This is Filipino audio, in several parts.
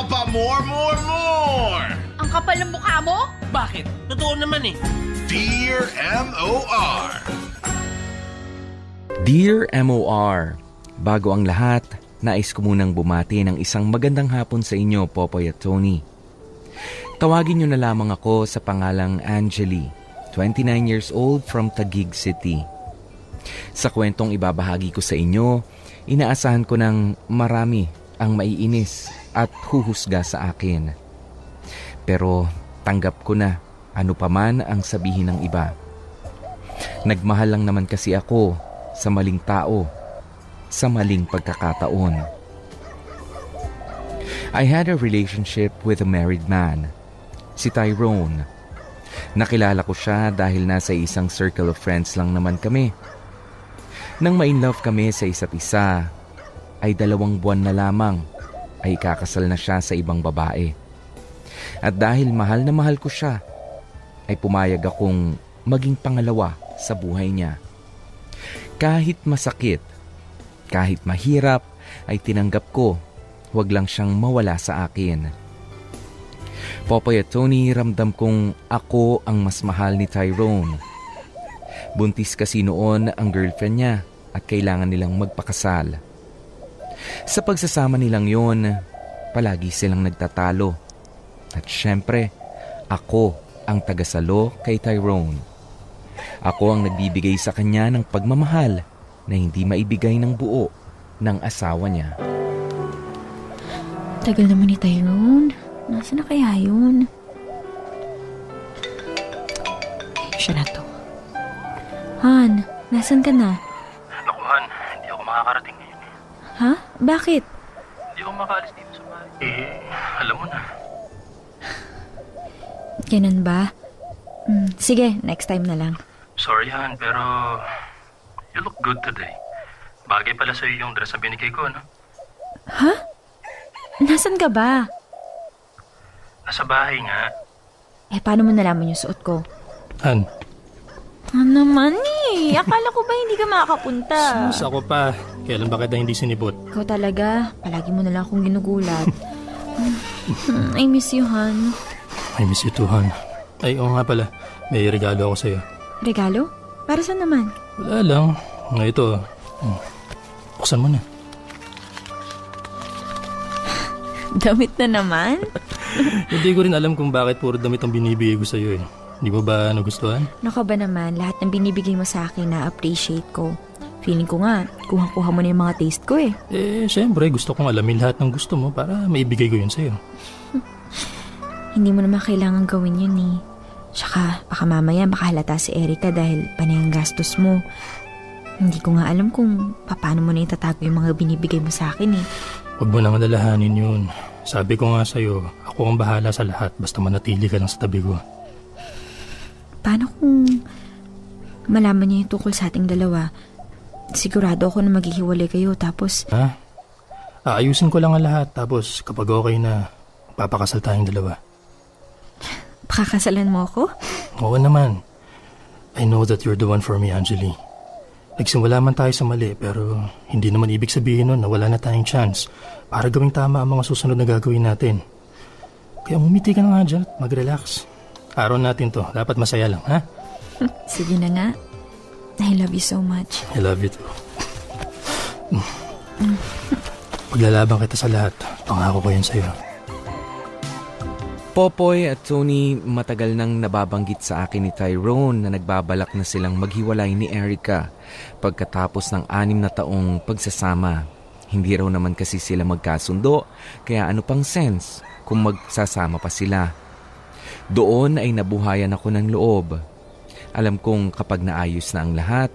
ka pa more? Ang kapal ng mukha mo? Bakit? Totoo naman eh. Dear M.O.R. Dear M.O.R. Bago ang lahat, nais ko munang bumati ng isang magandang hapon sa inyo, Popoy at Tony. Tawagin niyo na lamang ako sa pangalang Angeli, 29 years old from Taguig City. Sa kwentong ibabahagi ko sa inyo, inaasahan ko ng marami ang maiinis at huhusga sa akin. Pero tanggap ko na ano paman ang sabihin ng iba. Nagmahal lang naman kasi ako sa maling tao, sa maling pagkakataon. I had a relationship with a married man, si Tyrone. Nakilala ko siya dahil nasa isang circle of friends lang naman kami. Nang ma-inlove kami sa isa't isa, ay 2 buwan na lamang ay kakasal na siya sa ibang babae. At dahil mahal na mahal ko siya, ay pumayag akong maging pangalawa sa buhay niya. Kahit masakit, kahit mahirap, ay tinanggap ko, huwag lang siyang mawala sa akin. Popoy at Tony, ramdam kong ako ang mas mahal ni Tyrone. Buntis kasi noon ang girlfriend niya at kailangan nilang magpakasal. Sa pagsasama nilang yon, palagi silang nagtatalo. At syempre, ako ang tagasalo kay Tyrone. Ako ang nagbibigay sa kanya ng pagmamahal na hindi maibigay ng buo ng asawa niya. Tagal naman ni Tyrone. Nasaan na kaya yun? Siya na to. Han, nasan ka na? Naku, Han, hindi ako makakarating ngayon eh. Ha? Bakit? Hindi ako makaalis dito sa bahay. Alam mo na. Ganun ba? Sige, next time na lang. Sorry, Han, pero you look good today. Bagay pala sa'yo yung dress na binigay ko, no? Ha? Nasaan ka ba? Nasa bahay nga. Paano mo nalaman yung suot ko? Han. Ano naman eh? Akala ko ba hindi ka makakapunta? Sus, ako pa. Kailan ba kita hindi sinipot? Ikaw talaga. Palagi mo na lang akong ginugulat. I miss you, Han. I miss you too, Han. Ay, oo nga pala. May regalo ako sa'yo. Regalo? Para saan naman? Wala lang. Nga ito. Buksan mo na. Damit na naman? Hindi ko rin alam kung bakit puro damit ang binibigay ko sa'yo eh. Di mo ba nagustuhan? Naka ba naman, lahat ng binibigay mo sa akin na-appreciate ko. Feeling ko nga, kuha-kuha mo na yung mga taste ko eh. Syempre, gusto kong alamin lahat ng gusto mo para maibigay ko yun sa'yo. Hindi mo naman kailangan gawin yun eh. Tsaka, baka mamaya makahalata si Erica dahil panay ang gastos mo. Hindi ko nga alam kung paano mo na itatago yung mga binibigay mo sa akin eh. Huwag mo nang alalahanin yun. Sabi ko nga sa'yo, ako ang bahala sa lahat basta manatili ka lang sa tabi ko. Paano kung malaman niya yung tukol sa ating dalawa? Sigurado ako na maghihiwalay kayo tapos... Ha? Aayusin ko lang ang lahat tapos kapag okay na, papakasal tayong dalawa. Pakakasalan mo ako? Oo naman. I know that you're the one for me, Angeli. Nagsimula man tayo sa mali pero hindi naman ibig sabihin nun na wala na tayong chance para gawing tama ang mga susunod na gagawin natin. Kaya umiti ka na nga dyan at mag-relax. Araw natin to. Dapat masaya lang, ha? Sige na nga. I love you so much. I love you too. Paglalaban kita sa lahat. Pangako ko yun sa'yo. Popoy at Tony, matagal nang nababanggit sa akin ni Tyrone na nagbabalak na silang maghiwalay ni Erica pagkatapos ng 6 na taong pagsasama. Hindi raw naman kasi sila magkasundo, kaya ano pang sense kung magsasama pa sila. Doon ay nabuhayan ako ng loob. Alam kong kapag naayos na ang lahat,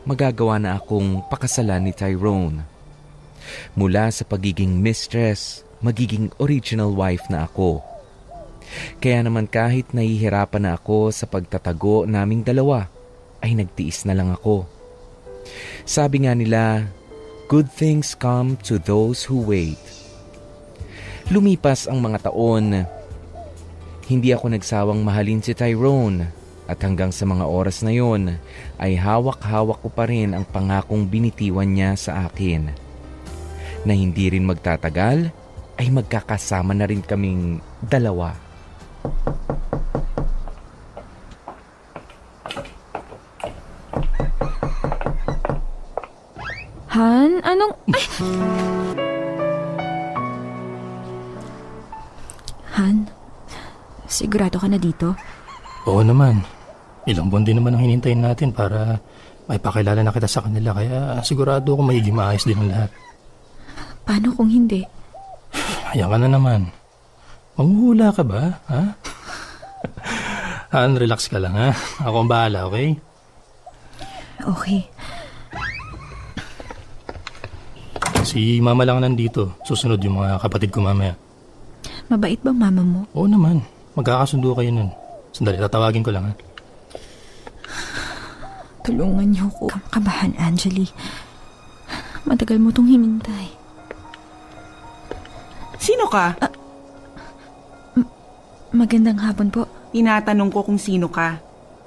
magagawa na akong pakasalan ni Tyrone. Mula sa pagiging mistress, magiging original wife na ako. Kaya naman kahit nahihirapan na ako sa pagtatago naming dalawa, ay nagtiis na lang ako. Sabi nga nila, good things come to those who wait. Lumipas ang mga taon. Hindi ako nagsawang mahalin si Tyrone at hanggang sa mga oras na yon ay hawak-hawak ko pa rin ang pangakong binitiwan niya sa akin. Na hindi rin magtatagal ay magkakasama na rin kaming dalawa. Han, anong... Ay! Han, sigurado ka na dito? Oo naman. Ilang buwan din naman ang hinintayin natin para may pakilala na kita sa kanila. Kaya sigurado ako magiging maayos din ang lahat. Paano kung hindi? Ayan ka na naman. Manghuhula ka ba, ha? Han, relax ka lang, ha? Ako ang bahala, okay? Okay. Si mama lang nandito. Susunod yung mga kapatid ko mamaya. Mabait bang mama mo? Oo naman. Magkakasundo kayo nun. Sandali, tatawagin ko lang, ha? Tulungan niyo ko. Kabahan, Angeli. Matagal mo tong hinintay. Sino ka? Magandang hapon po. Tinatanong ko kung sino ka.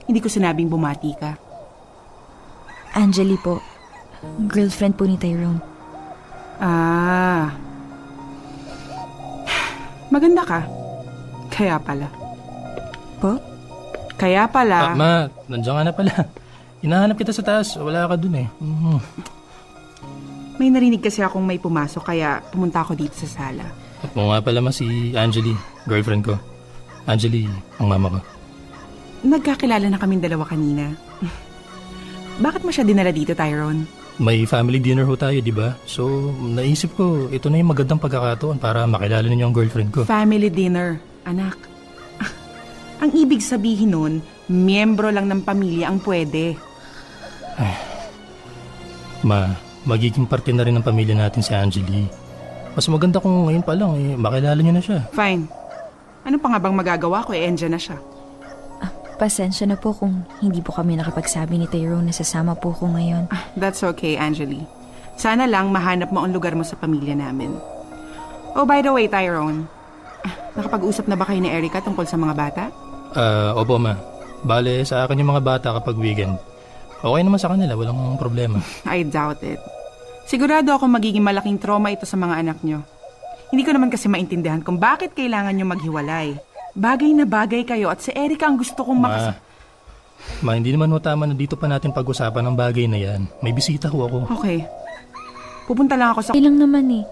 Hindi ko sinabing bumati ka. Angeli po. Girlfriend po ni Tyrone. Ah. Maganda ka. Kaya pala. Po? Kaya pala. Ma, nandiyan ka na pala. Hinahanap kita sa taas. Wala ka dun eh. May narinig kasi akong may pumasok kaya pumunta ako dito sa sala. At mo nga pala si Angeli, girlfriend ko. Angeli, ang mama ko. Nagkakilala na kaming dalawa kanina. Bakit mo siya dinala dito, Tyrone? May family dinner ho tayo, di ba? So, naisip ko, ito na yung magandang pagkakataon para makilala ninyo ang girlfriend ko. Family dinner, anak. Ang ibig sabihin nun, miyembro lang ng pamilya ang pwede. Ma, magiging parte na rin ng pamilya natin si Angeli. Mas maganda kung ngayon pa lang, makilala niyo na siya. Fine. Ano pa nga bang magagawa ko? Andyan na siya. Pasensya na po kung hindi po kami nakapagsabi ni Tyrone na sasama po ko ngayon. That's okay, Angeli. Sana lang mahanap mo ang lugar mo sa pamilya namin. Oh, by the way, Tyrone. Nakapag-usap na ba kayo ni Erica tungkol sa mga bata? Opo ma. Bale, sa akin yung mga bata kapag weekend. Okay naman sa kanila, walang problema. I doubt it. Sigurado ako magiging malaking trauma ito sa mga anak nyo. Hindi ko naman kasi maintindihan kung bakit kailangan nyo maghiwalay. Bagay na bagay kayo at si Erica ang gusto kong Ma, hindi naman tama na dito pa natin pag-usapan ng bagay na yan. May bisita ho ako. Okay. Pupunta lang ako sa... Ilang naman eh.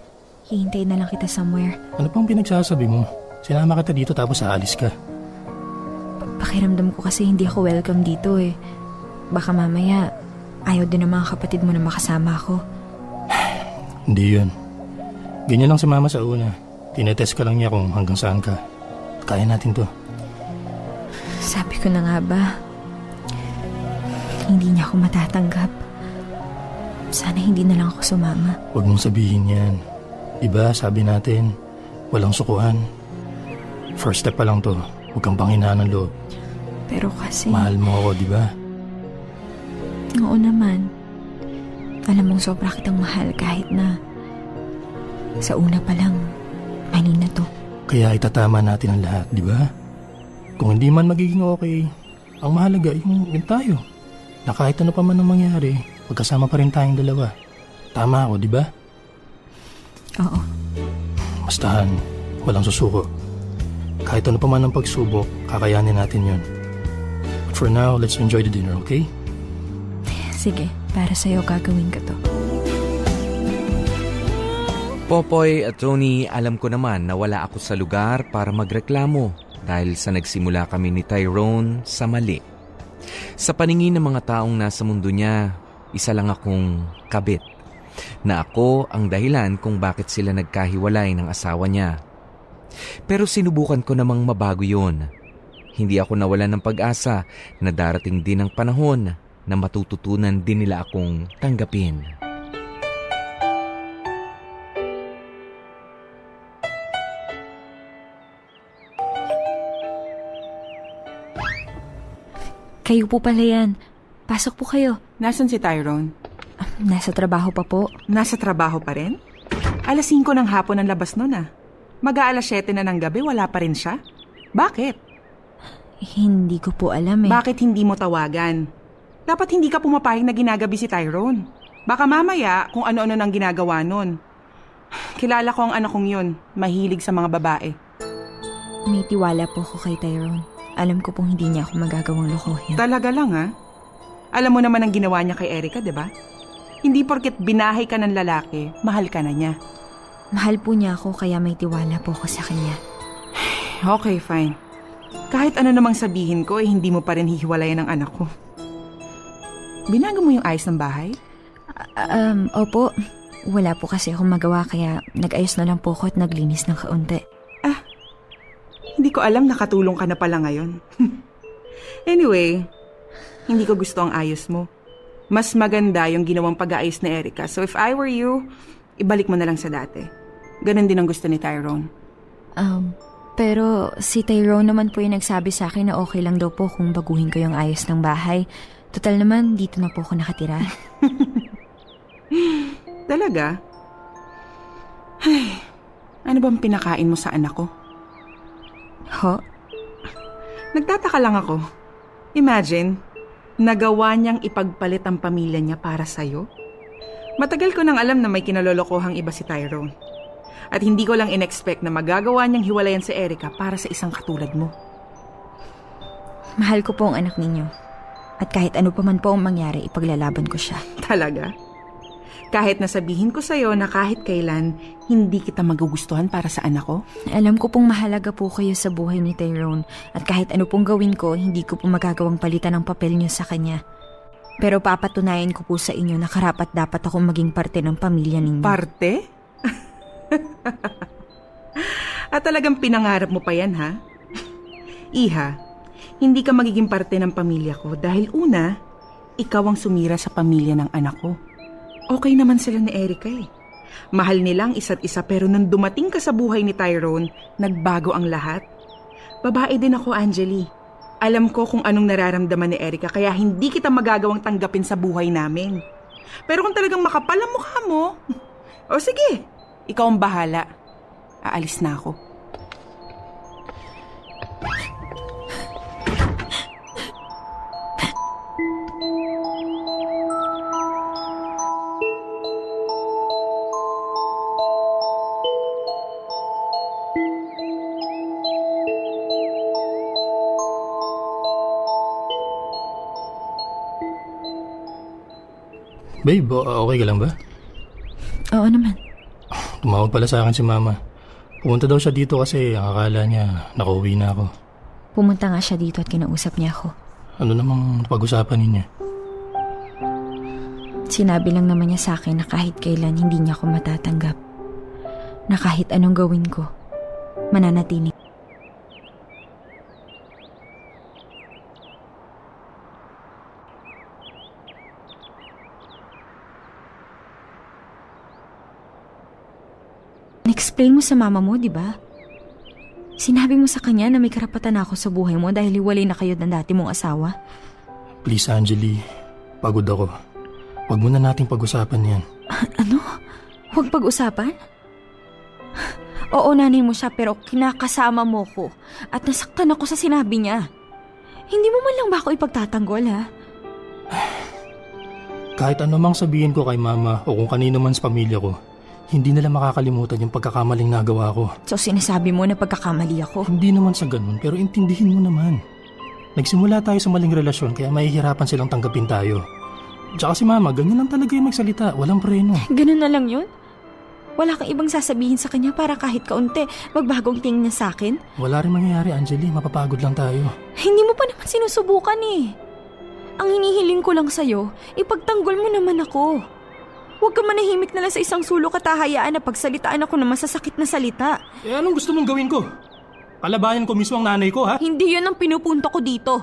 Hihintay na lang kita somewhere. Ano pang pinagsasabi mo? Sinama kita dito tapos aalis ka. Pakiramdam ko kasi hindi ako welcome dito eh. Baka mamaya, ayaw din ng mga kapatid mo na makasama ako. Hindi yun. Ganyan lang si mama sa una. Tinetest ka lang niya kung hanggang saan ka. Kaya natin to. Sabi ko na nga ba, hindi niya ako matatanggap. Sana hindi na lang ako sumama. Huwag mong sabihin yan. Diba sabi natin, walang sukuan. First step pa lang to. Huwag kang panghinaan ng loob. Pero kasi... Mahal mo ako, diba? Oo naman. Alam mong sobra kitang mahal kahit na sa una pa lang, mali na to. Kaya itatama natin ang lahat, di ba? Kung hindi man magiging okay, ang mahalaga yung tayo. Na kahit ano pa man ang mangyari, magkasama pa rin tayong dalawa. Tama ako, di ba? Oo. Bastahan, walang susuko. Kahit ano pa man ang pagsubok, kakayanin natin yun. But for now, let's enjoy the dinner, okay? Sige, para sa'yo gagawin ko to. Popoy at Tony, alam ko naman na wala ako sa lugar para magreklamo dahil sa nagsimula kami ni Tyrone sa mali. Sa paningin ng mga taong nasa mundo niya, isa lang akong kabit na ako ang dahilan kung bakit sila nagkahiwalay ng asawa niya. Pero sinubukan ko namang mabago yun. Hindi ako nawalan ng pag-asa na darating din ang panahon na matututunan din nila akong tanggapin. Kayo po pala yan. Pasok po kayo. Nasaan si Tyrone? Nasa trabaho pa po. Nasa trabaho pa rin? 5:00 ng hapon ang labas nun ah. Mag-aalas 7 na ng gabi, wala pa rin siya? Bakit? Hindi ko po alam eh. Bakit hindi mo tawagan? Dapat hindi ka pumapayag na ginagabi si Tyrone. Baka mamaya kung ano-ano nang ginagawa nun. Kilala ko ang anak kong yun. Mahilig sa mga babae. May tiwala po ko kay Tyrone. Alam ko pong hindi niya ako magagawang lokohin. Talaga lang ha? Alam mo naman ang ginawa niya kay Erica, di ba? Hindi porket binahay ka ng lalaki, mahal ka na niya. Mahal po niya ako kaya may tiwala po ko sa kanya. Okay, fine. Kahit ano namang sabihin ko, hindi mo pa rin hihiwalayan ang anak ko. Binago mo yung ayos ng bahay? Opo. Wala po kasi akong magawa kaya nag-ayos na lang po ako at naglinis ng kaunti. Hindi ko alam nakatulong ka na pala ngayon. Anyway, hindi ko gusto ang ayos mo. Mas maganda yung ginawang pag-aayos ni Erica. So if I were you, ibalik mo na lang sa dati. Ganon din ang gusto ni Tyrone. Pero si Tyrone naman po yung nagsabi sa akin na okay lang daw po kung baguhin ko yung ayos ng bahay. Total naman, dito na po ako nakatira. Talaga? Ay, ano bang pinakain mo sa anak ko? Ho? Nagtataka lang ako. Imagine, nagawa niyang ipagpalit ang pamilya niya para sa'yo? Matagal ko nang alam na may kinalolokohang iba si Tyrone. At hindi ko lang in-expect na magagawa niyang hiwalayan si Erica para sa isang katulad mo. Mahal ko po ang anak ninyo. At kahit ano pa man po ang mangyari, ipaglalaban ko siya. Talaga? Kahit nasabihin ko sa'yo na kahit kailan, hindi kita magugustuhan para sa anak ko? Alam ko pong mahalaga po kayo sa buhay ni Tyrone. At kahit ano pong gawin ko, hindi ko po magagawang palitan ang papel niyo sa kanya. Pero papatunayan ko po sa inyo na karapat-dapat akong maging parte ng pamilya ninyo. Parte? At talagang pinangarap mo pa yan, ha? Iha, hindi ka magiging parte ng pamilya ko dahil una, ikaw ang sumira sa pamilya ng anak ko. Okay naman sila ni Erica eh. Mahal nilang isa't isa pero nang dumating ka sa buhay ni Tyrone, nagbago ang lahat. Babae din ako, Angeli. Alam ko kung anong nararamdaman ni Erica kaya hindi kita magagawang tanggapin sa buhay namin. Pero kung talagang makapal ang mukha mo, o sige, ikaw ang bahala. Aalis na ako. Babe, okay ka lang ba? Oo naman. Tumawag pala sa akin si Mama. Pumunta daw siya dito kasi akala niya nakauwi na ako. Pumunta nga siya dito at kinausap niya ako. Ano namang pag-usapan ninyo? Sinabi lang naman niya sa akin na kahit kailan hindi niya ako matatanggap. Na kahit anong gawin ko, mananatili. Na-explain mo sa mama mo, di ba? Sinabi mo sa kanya na may karapatan ako sa buhay mo dahil hiwalay na kayo ng dati mong asawa? Please, Angeli. Pagod ako. Huwag mo na nating pag-usapan yan. Ano? Huwag pag-usapan? Oo, nanay mo siya pero kinakasama mo ko at nasaktan ako sa sinabi niya. Hindi mo man lang ba ako ipagtatanggol, ha? Kahit ano mang sabihin ko kay Mama o kung kanino man sa pamilya ko, hindi nila makakalimutan yung pagkakamaling nagawa ko. So sinasabi mo na pagkakamali ako? Hindi naman sa ganun, pero intindihin mo naman. Nagsimula tayo sa maling relasyon kaya mahihirapan silang tanggapin tayo. Tsaka si Mama, ganyan lang talaga yung magsalita, walang preno. Ganun na lang yun? Wala kang ibang sasabihin sa kanya para kahit kaunti magbagong tingin niya sa akin? Wala rin mangyayari, Angeli, mapapagod lang tayo. Hindi mo pa naman sinusubukan eh. Ang hinihiling ko lang sa'yo, ipagtanggol mo naman ako. Huwag ka manahimik na lang sa isang sulok at hahayaan na pagsalitaan ako ng masasakit na salita. Eh anong gusto mong gawin ko? Kalabayan ko mismo ang nanay ko, ha? Hindi yun ang pinupunto ko dito.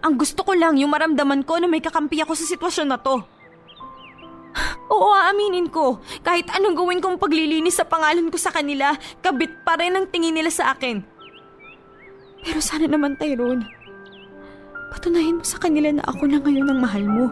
Ang gusto ko lang yung maramdaman ko na may kakampi ako sa sitwasyon na to. Oo, aaminin ko. Kahit anong gawin kong paglilinis sa pangalan ko sa kanila, kabit pa rin ang tingin nila sa akin. Pero sana naman, Tyrone, patunayan mo sa kanila na ako na ngayon ang mahal mo.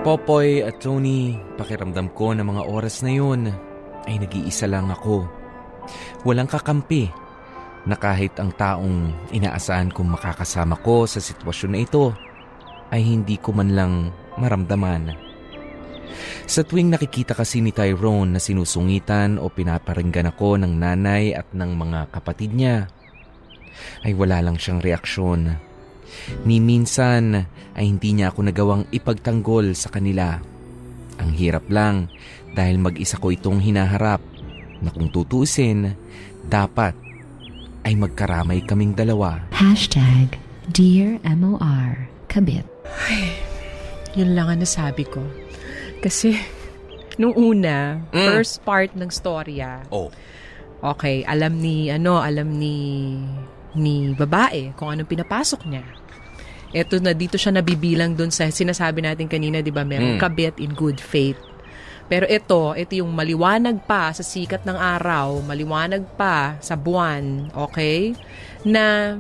Popoy at Tony, pakiramdam ko na mga oras na yun ay nag-iisa lang ako. Walang kakampi na kahit ang taong inaasahan kong makakasama ko sa sitwasyon na ito ay hindi ko man lang maramdaman. Sa tuwing nakikita kasi ni Tyrone na sinusungitan o pinaparinggan ako ng nanay at ng mga kapatid niya, ay wala lang siyang reaksyon. Ni minsan ay hindi niya ako nagawang ipagtanggol sa kanila. Ang hirap lang dahil mag-isa ko itong hinaharap na kung tutuusin, dapat ay magkaramay kaming dalawa. Dear MOR, kabit. Yun lang ang nasabi ko. Kasi, nung una, first part ng storya, okay, alam ni babae kung anong pinapasok niya. Eto na, dito siya nabibilang dun sa sinasabi natin kanina, di ba, merong kabit in good faith. Pero ito yung maliwanag pa sa sikat ng araw, maliwanag pa sa buwan, okay, na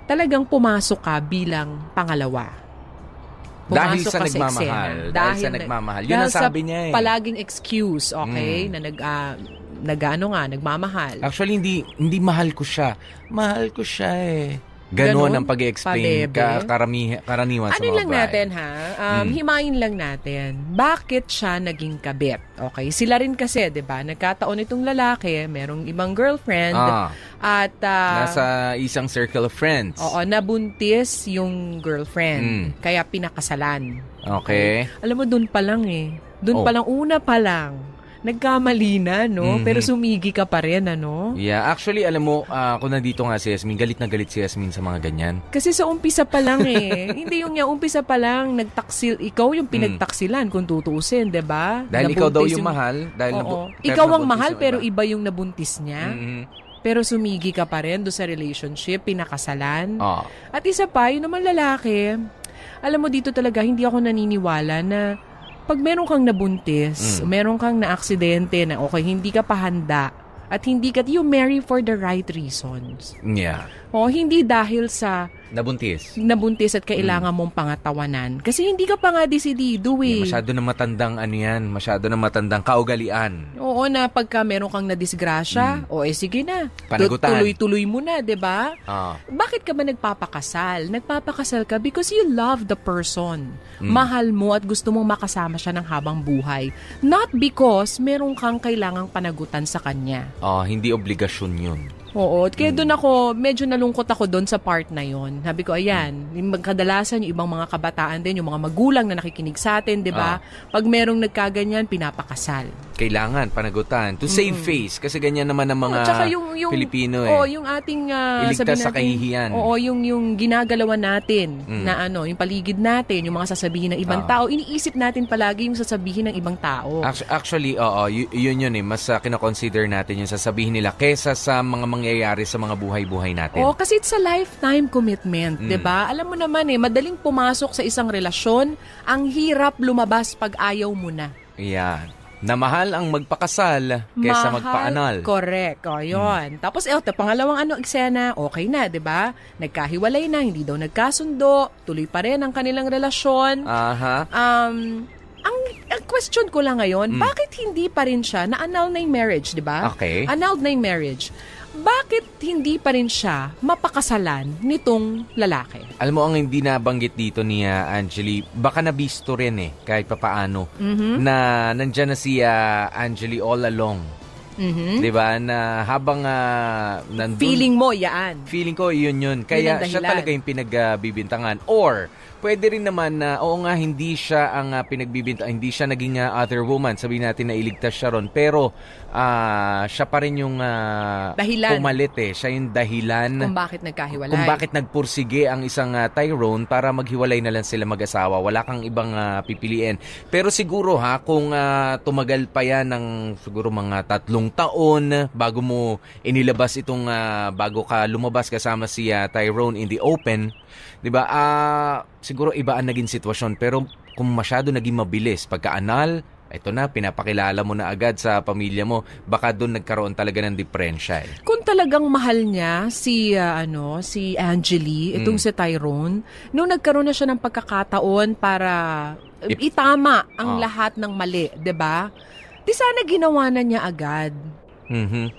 talagang pumasok ka bilang pangalawa. Dahil Pumasok sa ka nagmamahal. eksena. Dahil sa nagmamahal. Yun ang sabi niya eh. Palaging excuse, okay, na nagmamahal. Actually, hindi mahal ko siya. Mahal ko siya eh. Ganon ang pag-i-explain karaniwan sa ano mga lang babae. natin ha? Himayin lang natin. Bakit siya naging kabit? Okay, sila rin kasi, 'di ba? Nagkataon itong lalaki, merong ibang girlfriend at nasa isang circle of friends. Oo, nabuntis yung girlfriend. Kaya pinakasalan. Okay. Alam mo, dun pa lang Dun pa lang, una pa lang. Nagkamali na, no? Pero sumigi ka pa rin, ano? Yeah, actually, alam mo, kung nandito nga si Yasmin, galit na galit si Yasmin sa mga ganyan. Kasi sa umpisa pa lang Hindi yung umpisa pa lang, ikaw yung pinagtaksilan kung tutuusin, 'di ba? Dahil ikaw daw yung mahal. Dahil ikaw ang mahal pero iba yung nabuntis niya. Pero sumigi ka pa rin doon sa relationship, pinakasalan. At isa pa, yun naman lalaki, alam mo dito talaga, hindi ako naniniwala na pag meron kang nabuntis, meron kang na-aksidente na okay, hindi ka pa handa at you marry for the right reasons. Yeah. Hindi dahil sa nabuntis at kailangan mong pangatawanan. Kasi hindi ka pa nga desidido eh. Yeah, masyado na matandang masyado na matandang kaugalian. Oo, na pagka meron kang nadisgrasya, sige na. Panagutan. Tuloy-tuloy mo na, 'di ba? Bakit ka ba nagpapakasal? Nagpapakasal ka because you love the person. Mahal mo at gusto mong makasama siya ng habang buhay. Not because meron kang kailangang panagutan sa kanya. Hindi obligasyon 'yun. Oo, kaya doon medyo nalungkot ako doon sa part na yon. Sabi ko, ayan, kadalasan yung ibang mga kabataan din, yung mga magulang na nakikinig sa atin, di ba? Pag merong nagkaganyan, pinapakasal. Kailangan panagutan to save face kasi ganyan naman ang mga Pilipino yung ating iligtas natin, sa kahihiyan. Oo, yung ginagalawan natin na yung paligid natin, yung mga sasabihin ng ibang tao, iniisip natin palagi yung sasabihin ng ibang tao. Actually, yun mas kino-consider natin yung sasabihin nila kesa sa mga mangyayari sa mga buhay-buhay natin. Kasi it's a lifetime commitment, 'di ba? Alam mo naman madaling pumasok sa isang relasyon, ang hirap lumabas pag ayaw mo na. Yeah. Na mahal ang magpakasal kesa magpaanal. Correct. Yun. Tapos pangalawang eksena, okay na, 'di ba? Nagkahiwalay na, hindi daw nagkasundo, tuloy pa rin ang kanilang relasyon. Ang question ko lang ngayon, bakit hindi pa rin siya na-annul na yung marriage, 'di ba? Okay. Annulled na yung marriage. Bakit hindi pa rin siya mapakasalan nitong lalaki? Alam mo, ang hindi nabanggit dito ni Angeli, baka nabisto rin kahit papaano, na nandyan na si Angeli all along. Diba? Na habang nandun... Feeling mo, yan. Feeling ko, yun. Kaya siya talaga yung pinagbibintangan. Or, pwede rin naman na, hindi siya ang hindi siya naging other woman. Sabihin natin na iligtas siya ron. Pero, siya pa rin yung dahilan. Pumalit Siya yung dahilan. Kung bakit nagkahiwalay. Kung bakit nagpursige ang isang Tyrone para maghiwalay na lang sila mag-asawa. Wala kang ibang pipiliin. Pero siguro kung tumagal pa yan ng siguro mga 3 taon bago mo inilabas itong bago ka lumabas kasama si Tyrone in the open, 'di ba? Siguro iba ang naging sitwasyon, pero kung masyado naging mabilis pagka-anal, ito na, pinapakilala mo na agad sa pamilya mo. Baka doon nagkaroon talaga ng diferensya eh. Kung talagang mahal niya si Angeli, itong si Tyrone, nung nagkaroon na siya ng pagkakataon para itama ang lahat ng mali, 'di ba? Di sana ginawa na niya agad.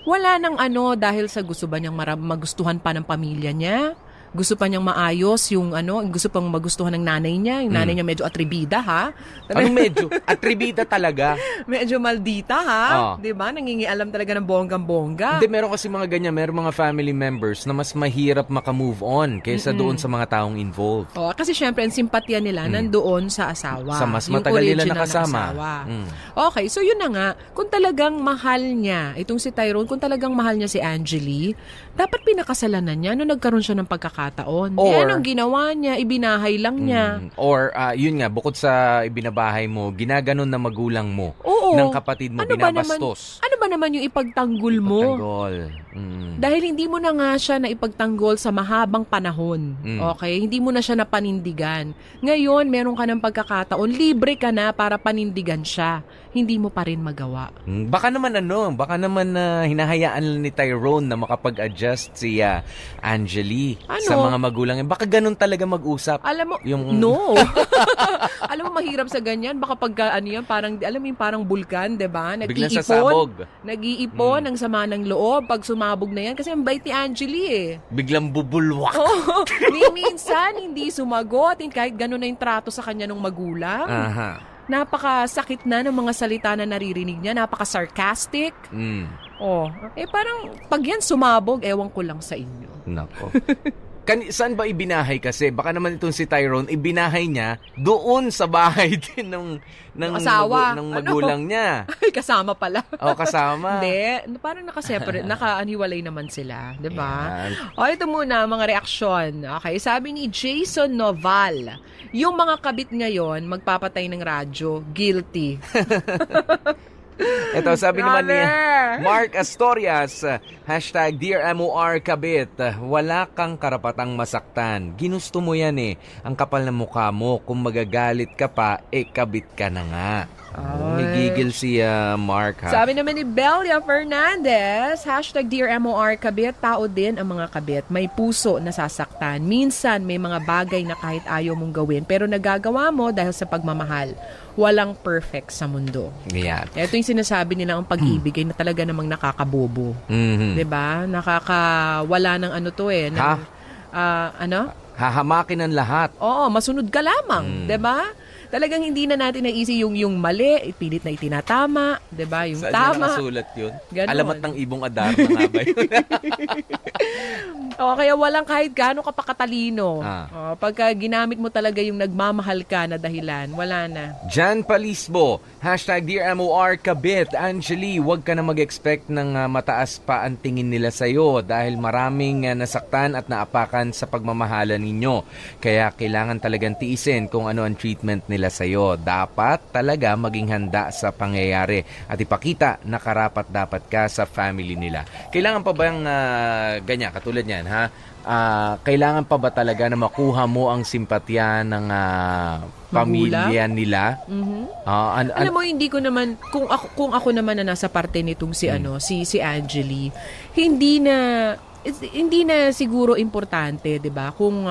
Wala nang dahil sa gusto ba niyang magustuhan pa ng pamilya niya. Gusto pa niyang maayos yung gusto pang magustuhan ng nanay niya. Yung nanay niya medyo atribida, ha? Anong medyo? Atribida talaga. Medyo maldita, ha? Diba? Nangingialam talaga ng bonggang-bongga. Hindi, meron kasi mga ganyan. Meron mga family members na mas mahirap makamove on kaysa doon sa mga taong involved. Kasi syempre, ang simpatya nila nandoon sa asawa. Sa mas matagal nila nakasama. Okay, so yun na nga. Kung talagang mahal niya, itong si Tyrone, kung talagang mahal niya si Angeli, dapat pinakasalan niya nung nagkaroon siya ng pagkakataon. Anong ginawa niya? Ibinahay lang niya. Yun nga, bukod sa ibinabahay mo, ginaganon na magulang mo ng kapatid mo, binabastos. Ano ba naman yung ipagtanggol mo? Dahil hindi mo na nga siya na ipagtanggol sa mahabang panahon. Okay? Hindi mo na siya napanindigan. Ngayon, meron ka ng pagkakataon, libre ka na para panindigan siya. Hindi mo pa rin magawa. Baka naman hinahayaan ni Tyrone na makapag-adjust si Angeli sa mga magulang. Baka ganun talaga mag-usap. Alam mo, no. Alam mo, mahirap sa ganyan. Baka parang bulkan, diba? Biglang sasabog. Nag-iipon ng sama ng loob pag sumabog na yan. Kasi ang bait ni Angeli eh. Biglang bubulwak. Minsan, hindi sumagot. Kahit ganun na yung trato sa kanya ng magulang. Napakasakit na ng mga salita na naririnig niya. Napaka-sarcastic. Parang pag yan sumabog, ewan ko lang sa inyo. Nako. Saan ba ibinahay kasi? Baka naman itong si Tyrone, ibinahay niya doon sa bahay din ng asawa. ng magulang niya. Ay, kasama pala. Kasama. Hindi. Parang nakaseparate, nakaaniwalay naman sila. Diba? Ito muna, mga reaksyon. Okay, sabi ni Jason Noval, yung mga kabit ngayon, magpapatay ng radyo, guilty. Ito, sabi naman ni Mark Astorias, #Dear MOR Kabit, wala kang karapatang masaktan. Ginusto mo yan eh. Ang kapal na mukha mo. Kung magagalit ka pa, kabit ka na nga. Nagigil si Mark, ha? Sabi naman ni Belia Fernandez, #Dear MOR Kabit, tao din ang mga kabit. May puso na sasaktan. Minsan may mga bagay na kahit ayaw mong gawin, pero nagagawa mo dahil sa pagmamahal. Walang perfect sa mundo. Yeah. Ito yung sinasabi nila ang pag-ibig ay na talaga namang nakakabobo. Diba? Nakakawala ng hahamakin ang lahat. Oo, masunod ka lamang. Diba? Talagang hindi na natin naisip yung mali, pilit na itinatama, 'di ba? Yung saan tama. Saan nakasulat 'yun? Ganon. Alamat ng ibong Adar na nga ba 'yun? Kaya walang kahit gaano ka pa katalino. Pagka ginamit mo talaga yung nagmamahal ka na dahilan, wala na. Jan Palisbo, #Dear MOR Kabit, Angeli, huwag ka na mag-expect ng mataas pa ang tingin nila sa'yo dahil maraming nasaktan at naapakan sa pagmamahalan ninyo. Kaya kailangan talagang tiisin kung ano ang treatment nila sa'yo. Dapat talaga maging handa sa pangyayari at ipakita na karapat-dapat ka sa family nila. Kailangan pa bang ganyan, katulad niyan, ha? Kailangan pa ba talaga na makuha mo ang simpatya ng pamilya nila? Alam mo, hindi ko naman, kung ako naman na nasa parte nitong si Angeli, hindi na siguro importante, 'di ba? Kung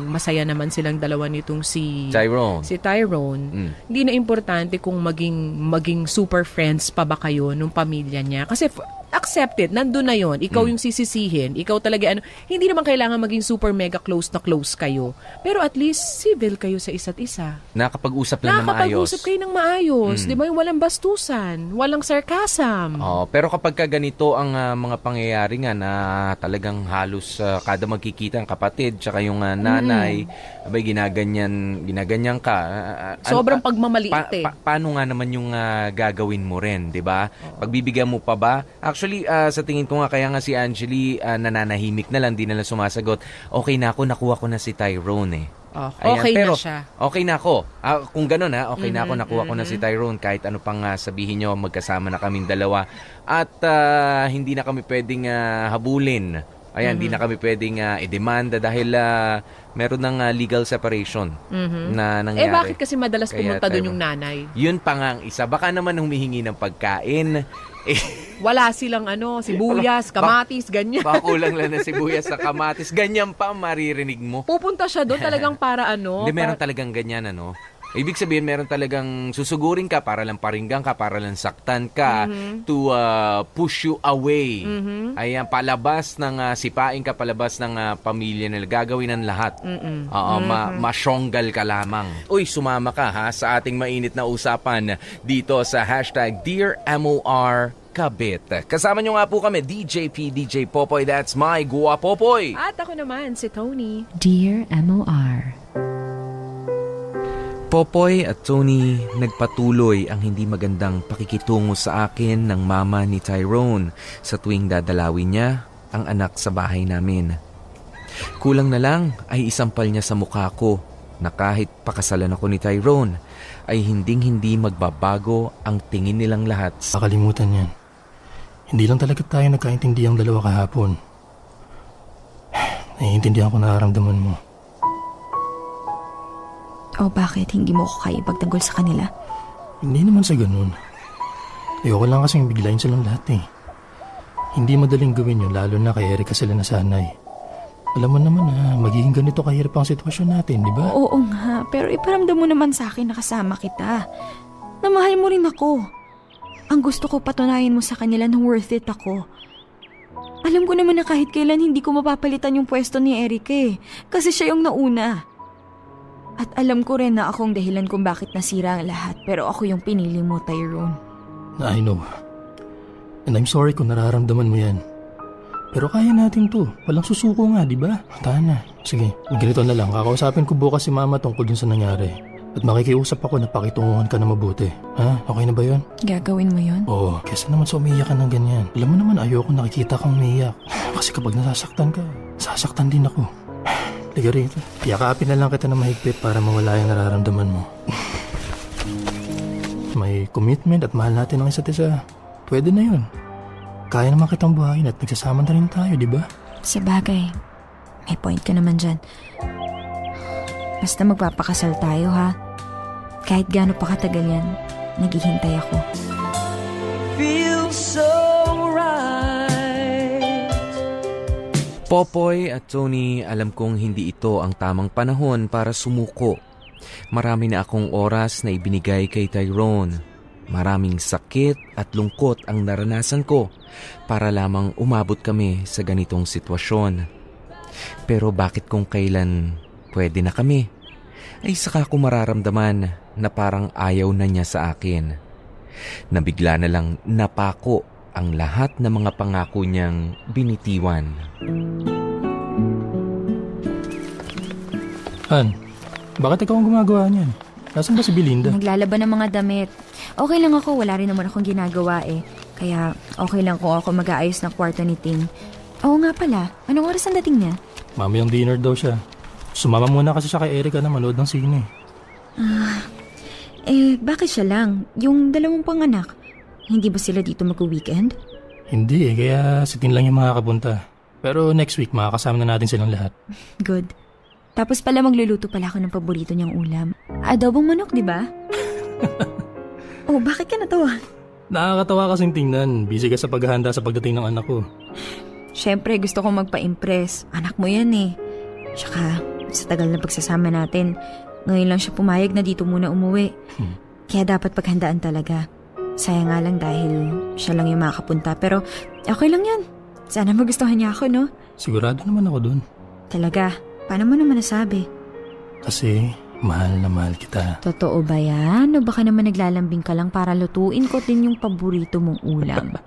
masaya naman silang dalawa nitong si Tyrone. Hindi na importante kung maging super friends pa ba kayo nung pamilya niya. Kasi accepted, nandun na yon. Ikaw yung sisisihin. Ikaw talaga, hindi naman kailangan maging super mega close na close kayo. Pero at least, civil kayo sa isa't isa. Nakapag-usap lang na maayos. Nakapag-usap kayo ng maayos. Di ba? Yung walang bastusan, walang sarcasm. Pero kapag ganito ang mga pangyayari nga na talagang halos kada magkikita ang kapatid tsaka yung nanay, abay ginaganyan ka. Sobrang pagmamaliit paano nga naman yung gagawin mo rin, di ba? Pagbibigyan mo pa ba? Actually, sa tingin ko nga, kaya nga si Angeli nananahimik na lang, di na lang sumasagot. Okay na ako, nakuha ko na si Tyrone eh. Okay na siya. Okay na ako. Kung gano'n okay na ako, nakuha ko na si Tyrone. Kahit ano pang sabihin nyo, magkasama na kaming dalawa. At hindi na kami pwedeng habulin Ayan, di na kami pwedeng idemanda dahil meron ng legal separation na nangyari. Bakit kasi madalas Kaya pumunta tayo- doon yung nanay? Yun pa nga ang isa. Baka naman humihingi ng pagkain. Wala silang sibuyas, kamatis, ganyan. Baka kulang lang na sibuyas sa kamatis. Ganyan pa ang maririnig mo. Pupunta siya doon talagang para Hindi, meron talagang ganyan, Ibig sabihin, meron talagang susugurin ka para lang paringgan ka, para lang saktan ka, to push you away. Ayan, palabas ng sipain ka, palabas ng pamilya nila. Gagawin ng lahat. Oo, masyonggal ka lamang. Uy, sumama ka ha sa ating mainit na usapan dito sa hashtag Dear MOR Kabit. Kasama nyo nga po kami, DJP, DJ Popoy, that's my Gua Popoy. At ako naman, si Tony. Dear MOR. Popoy at Tony, nagpatuloy ang hindi magandang pakikitungo sa akin ng mama ni Tyrone sa tuwing dadalawin niya ang anak sa bahay namin. Kulang na lang ay isampal niya sa mukha ko na kahit pakasalan ako ni Tyrone ay hinding-hindi magbabago ang tingin nilang lahat sa Nakalimutan yan. Hindi lang talaga tayo nagkaintindihang dalawa kahapon. Naiintindihan ko nararamdaman mo. O bakit hindi mo ko kaya ipagtanggol sa kanila? Hindi naman sa ganun. Ayoko lang kasing biglayin silang lahat eh. Hindi madaling gawin yun, lalo na kay Erica sila nasanay. Alam mo naman na magiging ganito kahirap ang sitwasyon natin, di ba? Oo nga, pero iparamdam mo naman sa akin na kasama kita. Na mahal mo rin ako. Ang gusto ko patunayan mo sa kanila na worth it ako. Alam ko naman na kahit kailan hindi ko mapapalitan yung pwesto ni Erica eh. Kasi siya yung nauna. At alam ko rin na akong dahilan kung bakit nasira ang lahat, pero ako yung pinili mo, Tyrone. I know. And I'm sorry kung nararamdaman mo yan. Pero kaya natin to. Walang susuko nga, di ba? Tahan na. Sige, ganito na lang. Kakausapin ko bukas si mama tungkol dun sa nangyari. At makikiusap ako na pakitunguhan ka na mabuti. Ha? Okay na ba yun? Gagawin mo yun? Oo, kesa naman sa umiiyak ka ng ganyan. Alam mo naman, ayoko nakikita kang umiiyak. Kasi kapag nasasaktan ka, sasaktan din ako. Liga rito. Yakapin na lang kita na mahigpit para mawala yung nararamdaman mo. May commitment at mahal natin ang isa't isa. Pwede na yun. Kaya naman kitang buhayin at nagsasama na rin tayo, di ba? Sa bagay, may point ka naman dyan. Basta magpapakasal tayo ha. Kahit gaano pa katagal yan, naghihintay ako. Popoy at Tony, alam kong hindi ito ang tamang panahon para sumuko. Marami na akong oras na ibinigay kay Tyrone. Maraming sakit at lungkot ang naranasan ko para lamang umabot kami sa ganitong sitwasyon. Pero bakit kung kailan pwede na kami, ay saka ko mararamdaman na parang ayaw na niya sa akin. Nabigla na lang napako ang lahat ng mga pangako niyang binitiwan. Han, bakit ikaw ang gumagawa niyan? Nasaan ba si Belinda? Naglalaban ng mga damit. Okay lang ako, wala rin naman akong ginagawa eh. Kaya okay lang kung ako mag-aayos ng kwarto ni Ting. Oo nga pala, anong oras ang dating niya? Mamayang dinner daw siya. Sumama muna kasi siya kay Erica na manood ng sine. Bakit siya lang? Yung dalawang panganak, hindi ba sila dito mag-weekend? Hindi eh, kaya si Tin lang yung makakapunta. Pero next week makakasama na natin silang lahat. Good. Tapos pala magluluto pala ako ng paborito niyang ulam. Adobong manok, di ba? Oh, bakit ka natawa? Nakakatawa kasing tingnan. Busy ka sa paghahanda sa pagdating ng anak ko. Siyempre, gusto kong magpa-impress. Anak mo yan eh. Tsaka, sa tagal na pagsasama natin, ngayon lang siya pumayag na dito muna umuwi. Kaya dapat paghandaan talaga. Sayang nga lang dahil siya lang yung makakapunta. Pero okay lang yan. Sana magustuhan niya ako, no? Sigurado naman ako dun. Talaga? Paano mo naman nasabi? Kasi mahal na mahal kita. Totoo ba yan? O baka naman naglalambing ka lang para lutuin ko din yung paborito mong ulam?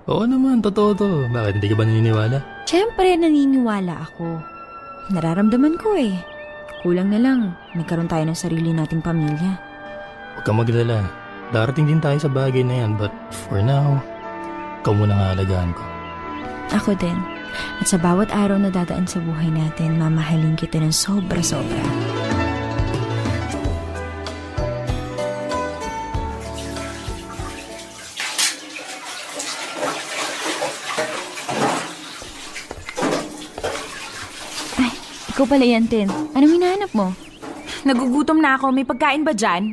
Oo naman, totoo to. Bakit hindi ka ba naniniwala? Siyempre, naniniwala ako. Nararamdaman ko eh. Kulang na lang, magkaroon tayo ng sarili nating pamilya. Huwag kang maglala. Darating din tayo sa bagay na yan, but for now, ikaw muna nga alagaan ko. Ako din. At sa bawat araw na dadaan sa buhay natin, mamahalin kita ng sobra-sobra. Ikaw pala yan, Tin. Anong hinahanap mo? Nagugutom na ako. May pagkain ba dyan?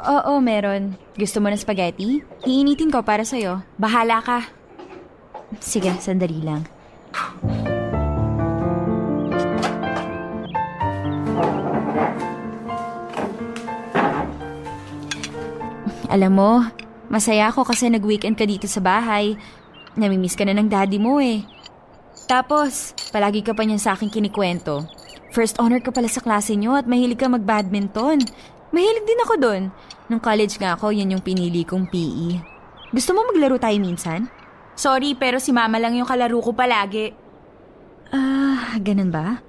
Oo, meron. Gusto mo ng spaghetti? Iinitin ko para sa'yo. Bahala ka. Sige, sandali lang. Alam mo, masaya ako kasi nag-weekend ka dito sa bahay. Namimiss ka na ng daddy mo eh. Tapos, palagi ka pa niyan sa akin kinikwento. First honor ka pala sa klase niyo at mahilig ka mag-badminton. Mahilig din ako doon. Nung college nga ako, yan yung pinili kong PE. Gusto mo maglaro tayo minsan? Sorry, pero si Mama lang yung kalaro ko palagi. Ganun ba?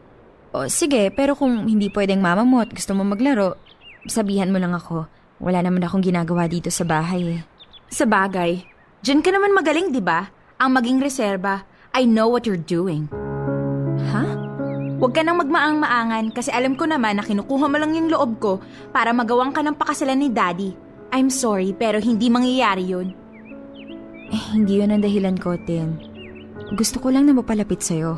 O sige, pero kung hindi pwedeng mama mo at gusto mo maglaro, sabihan mo lang ako. Wala naman akong ginagawa dito sa bahay eh. Sa bagay, dyan ka naman magaling, di ba? Ang maging reserba. I know what you're doing. Ha? Huwag ka nang magmaang-maangan kasi alam ko naman na kinukuha mo lang yung loob ko para magawang ka ng pakasalan ni Daddy. I'm sorry, pero hindi mangyayari yun. Hindi yun ang dahilan ko, Tin. Gusto ko lang na mapalapit sa'yo.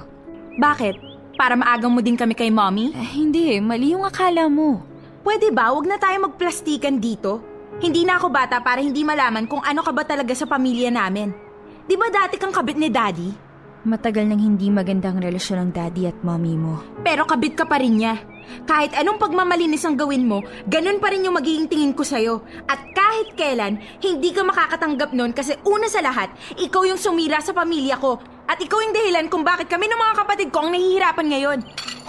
Bakit? Para maagang mo din kami kay Mommy? Hindi, mali yung akala mo. Pwede ba? Huwag na tayo magplastikan dito. Hindi na ako bata para hindi malaman kung ano ka ba talaga sa pamilya namin. Di ba dati kang kabit ni Daddy? Matagal nang hindi magandang relasyon ng daddy at mommy mo. Pero kabit ka pa rin niya. Kahit anong pagmamalinis ang gawin mo, ganun pa rin yung magiging tingin ko sa'yo. At kahit kailan, hindi ka makakatanggap nun kasi una sa lahat, ikaw yung sumira sa pamilya ko. At ikaw yung dahilan kung bakit kami ng mga kapatid ko ang nahihirapan ngayon.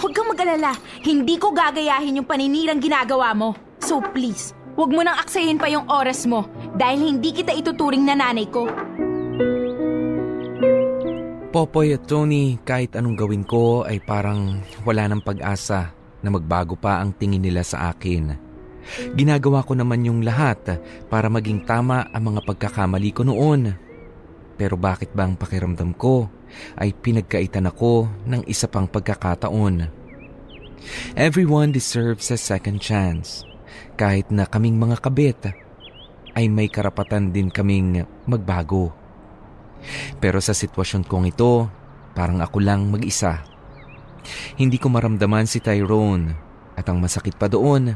Huwag kang mag-alala, hindi ko gagayahin yung paninirang ginagawa mo. So please, huwag mo nang aksayin pa yung oras mo dahil hindi kita ituturing na nanay ko. Popoy at Tony, kahit anong gawin ko ay parang wala ng pag-asa na magbago pa ang tingin nila sa akin. Ginagawa ko naman yung lahat para maging tama ang mga pagkakamali ko noon. Pero bakit ba ang pakiramdam ko ay pinagkaitan ako ng isa pang pagkakataon? Everyone deserves a second chance. Kahit na kaming mga kabit ay may karapatan din kaming magbago. Pero sa sitwasyon kong ito, parang ako lang mag-isa. Hindi ko maramdaman si Tyrone at ang masakit pa doon,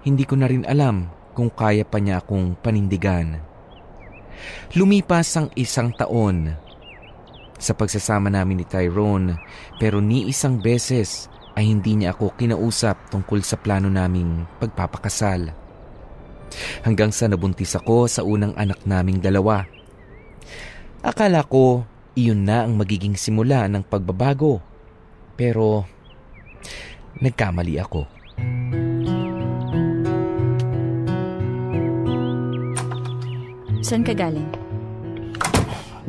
hindi ko na rin alam kung kaya pa niya akong panindigan. Lumipas ang 1 taon sa pagsasama namin ni Tyrone pero ni isang beses ay hindi niya ako kinausap tungkol sa plano naming pagpapakasal. Hanggang sa nabuntis ako sa unang anak naming 2. Akala ko iyon na ang magiging simula ng pagbabago. Pero nagkamali ako. Saan ka galing?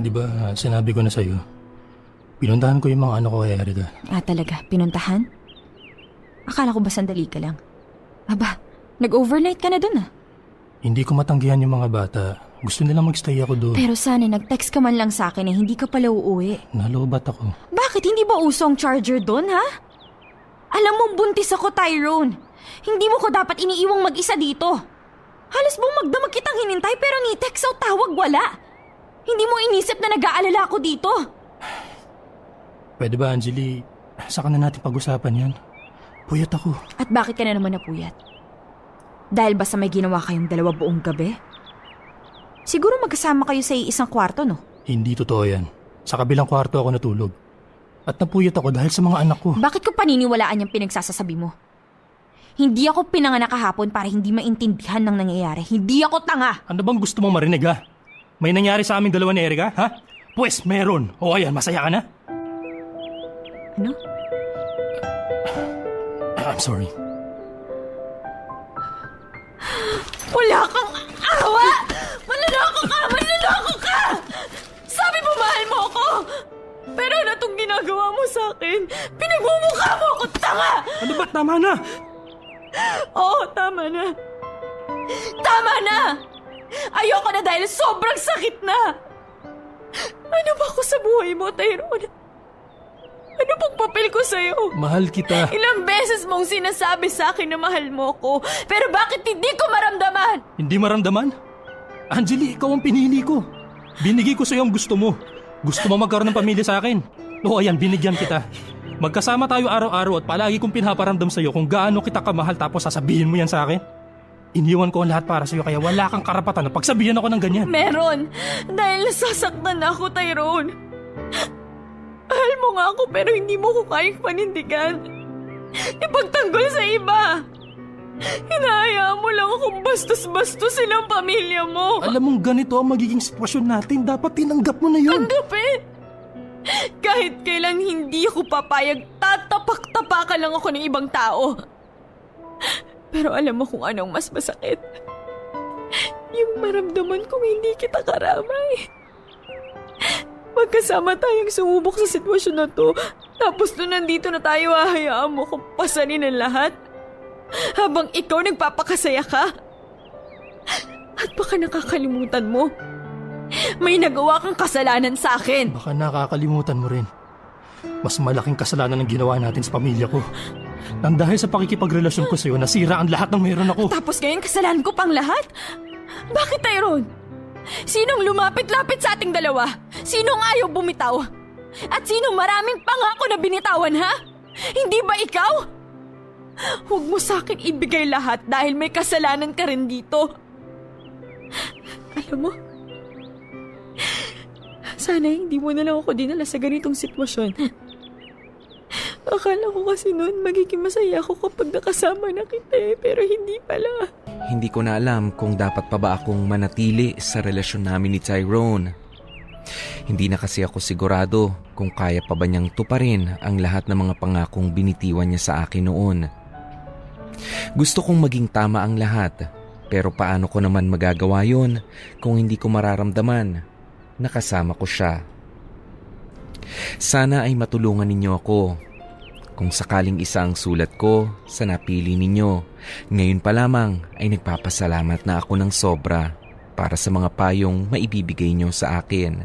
Di ba sinabi ko na sa'yo? Pinuntahan ko yung mga anak ko kay Erica. Talaga? Pinuntahan? Akala ko ba sandali ka lang? Aba, nag-overnight ka na dun ah. Hindi ko matanggihan yung mga bata. Gusto nilang magstay ako doon. Pero sana nag-text ka man lang sa akin na hindi ka pala uuwi. Nalobat ako. Bakit? Hindi ba usong charger doon, ha? Alam mo, buntis ako, Tyrone. Hindi mo ko dapat iniiwang mag-isa dito. Halos bumagdamag kitang hinintay pero ni text o tawag wala. Hindi mo inisip na nag-aalala ako dito. Pwede ba, Anjali? Saka na natin pag-usapan yan. Puyat ako. At bakit ka na naman napuyat? Dahil ba sa may ginawa kayong 2 buong gabi? Siguro magkasama kayo sa isang kwarto, no? Hindi totoo yan. Sa kabilang kwarto ako natulog. At napuyat ako dahil sa mga anak ko. Bakit ko paniniwalaan yung pinagsasasabi mo? Hindi ako pinanganak kahapon para hindi maintindihan ng nangyayari. Hindi ako tanga! Ano bang gusto mong marinig, ha? May nangyari sa aming 2 ni Erica, ha? Pues, meron. O ayan, masaya ka na? Ano? I'm sorry. Wala kang awa! Manloloko ka! Manloloko ka! Sabi mo mahal mo ako! Pero ano itong ginagawa mo sa akin? Pinagmumukha mo ako, tanga! Ano ba? Tama na! Oo, tama na. Tama na! Ayoko na dahil sobrang sakit na! Ano ba ako sa buhay mo, Tyrone? Ano pong papel ko sa'yo? Mahal kita. Ilang beses mong sinasabi sa akin na mahal mo ko, pero bakit hindi ko maramdaman? Hindi maramdaman? Anjali, ikaw ang pinili ko. Binigay ko sa'yo ang gusto mo. Gusto mo magkaroon ng pamilya sa akin. O ayan, binigyan kita. Magkasama tayo araw-araw at palagi kong pinaparamdam sa'yo kung gaano kita kamahal tapos sasabihin mo yan sa akin? Iniwan ko ang lahat para sa'yo kaya wala kang karapatan na pagsabihan ako ng ganyan. Meron! Dahil nasasaktan ako, Tyrone. Mahal mo nga ako pero hindi mo ko kayang panindigan. Ipagtanggol sa iba. Hinahayaan mo lang akong bastos-bastos silang pamilya mo. Alam mong ganito ang magiging sitwasyon natin. Dapat tinanggap mo na yun. Tanggapin! Kahit kailan hindi ako papayag, tatapak-tapakan lang ako ng ibang tao. Pero alam mo kung anong mas masakit? Yung maramdaman kong hindi kita karamay. Magkasama tayong sumubok sa sitwasyon na to. Tapos nung nandito na tayo, hahayaan mo kung pasanin ang lahat. Habang ikaw nagpapakasaya ka. At baka nakakalimutan mo. May nagawa kang kasalanan sa akin. Baka nakakalimutan mo rin. Mas malaking kasalanan ang ginawa natin sa pamilya ko. Nang dahil sa pakikipagrelasyon ko sa'yo, nasira ang lahat ng meron ako. Tapos ngayon kasalanan ko pang lahat? Bakit, Tyrone? Sinong lumapit-lapit sa ating dalawa? Sinong ayaw bumitaw? At sinong maraming pangako na binitawan, ha? Hindi ba ikaw? Huwag mo sa'kin ibigay lahat dahil may kasalanan ka rin dito. Alam mo, sana hindi mo na lang ako dinala sa ganitong sitwasyon. Akala ko kasi noon magiging masaya ako kapag nakasama na kita pero hindi pala. Hindi ko na alam kung dapat pa ba akong manatili sa relasyon namin ni Tyrone. Hindi na kasi ako sigurado kung kaya pa ba niyang tuparin ang lahat ng mga pangakong binitiwan niya sa akin noon. Gusto kong maging tama ang lahat, pero paano ko naman magagawa yon kung hindi ko mararamdaman na kasama ko siya? Sana ay matulungan ninyo ako. Kung sakaling isa ang sulat ko sa napili ninyo, ngayon pa lamang ay nagpapasalamat na ako ng sobra para sa mga payong maibibigay nyo sa akin.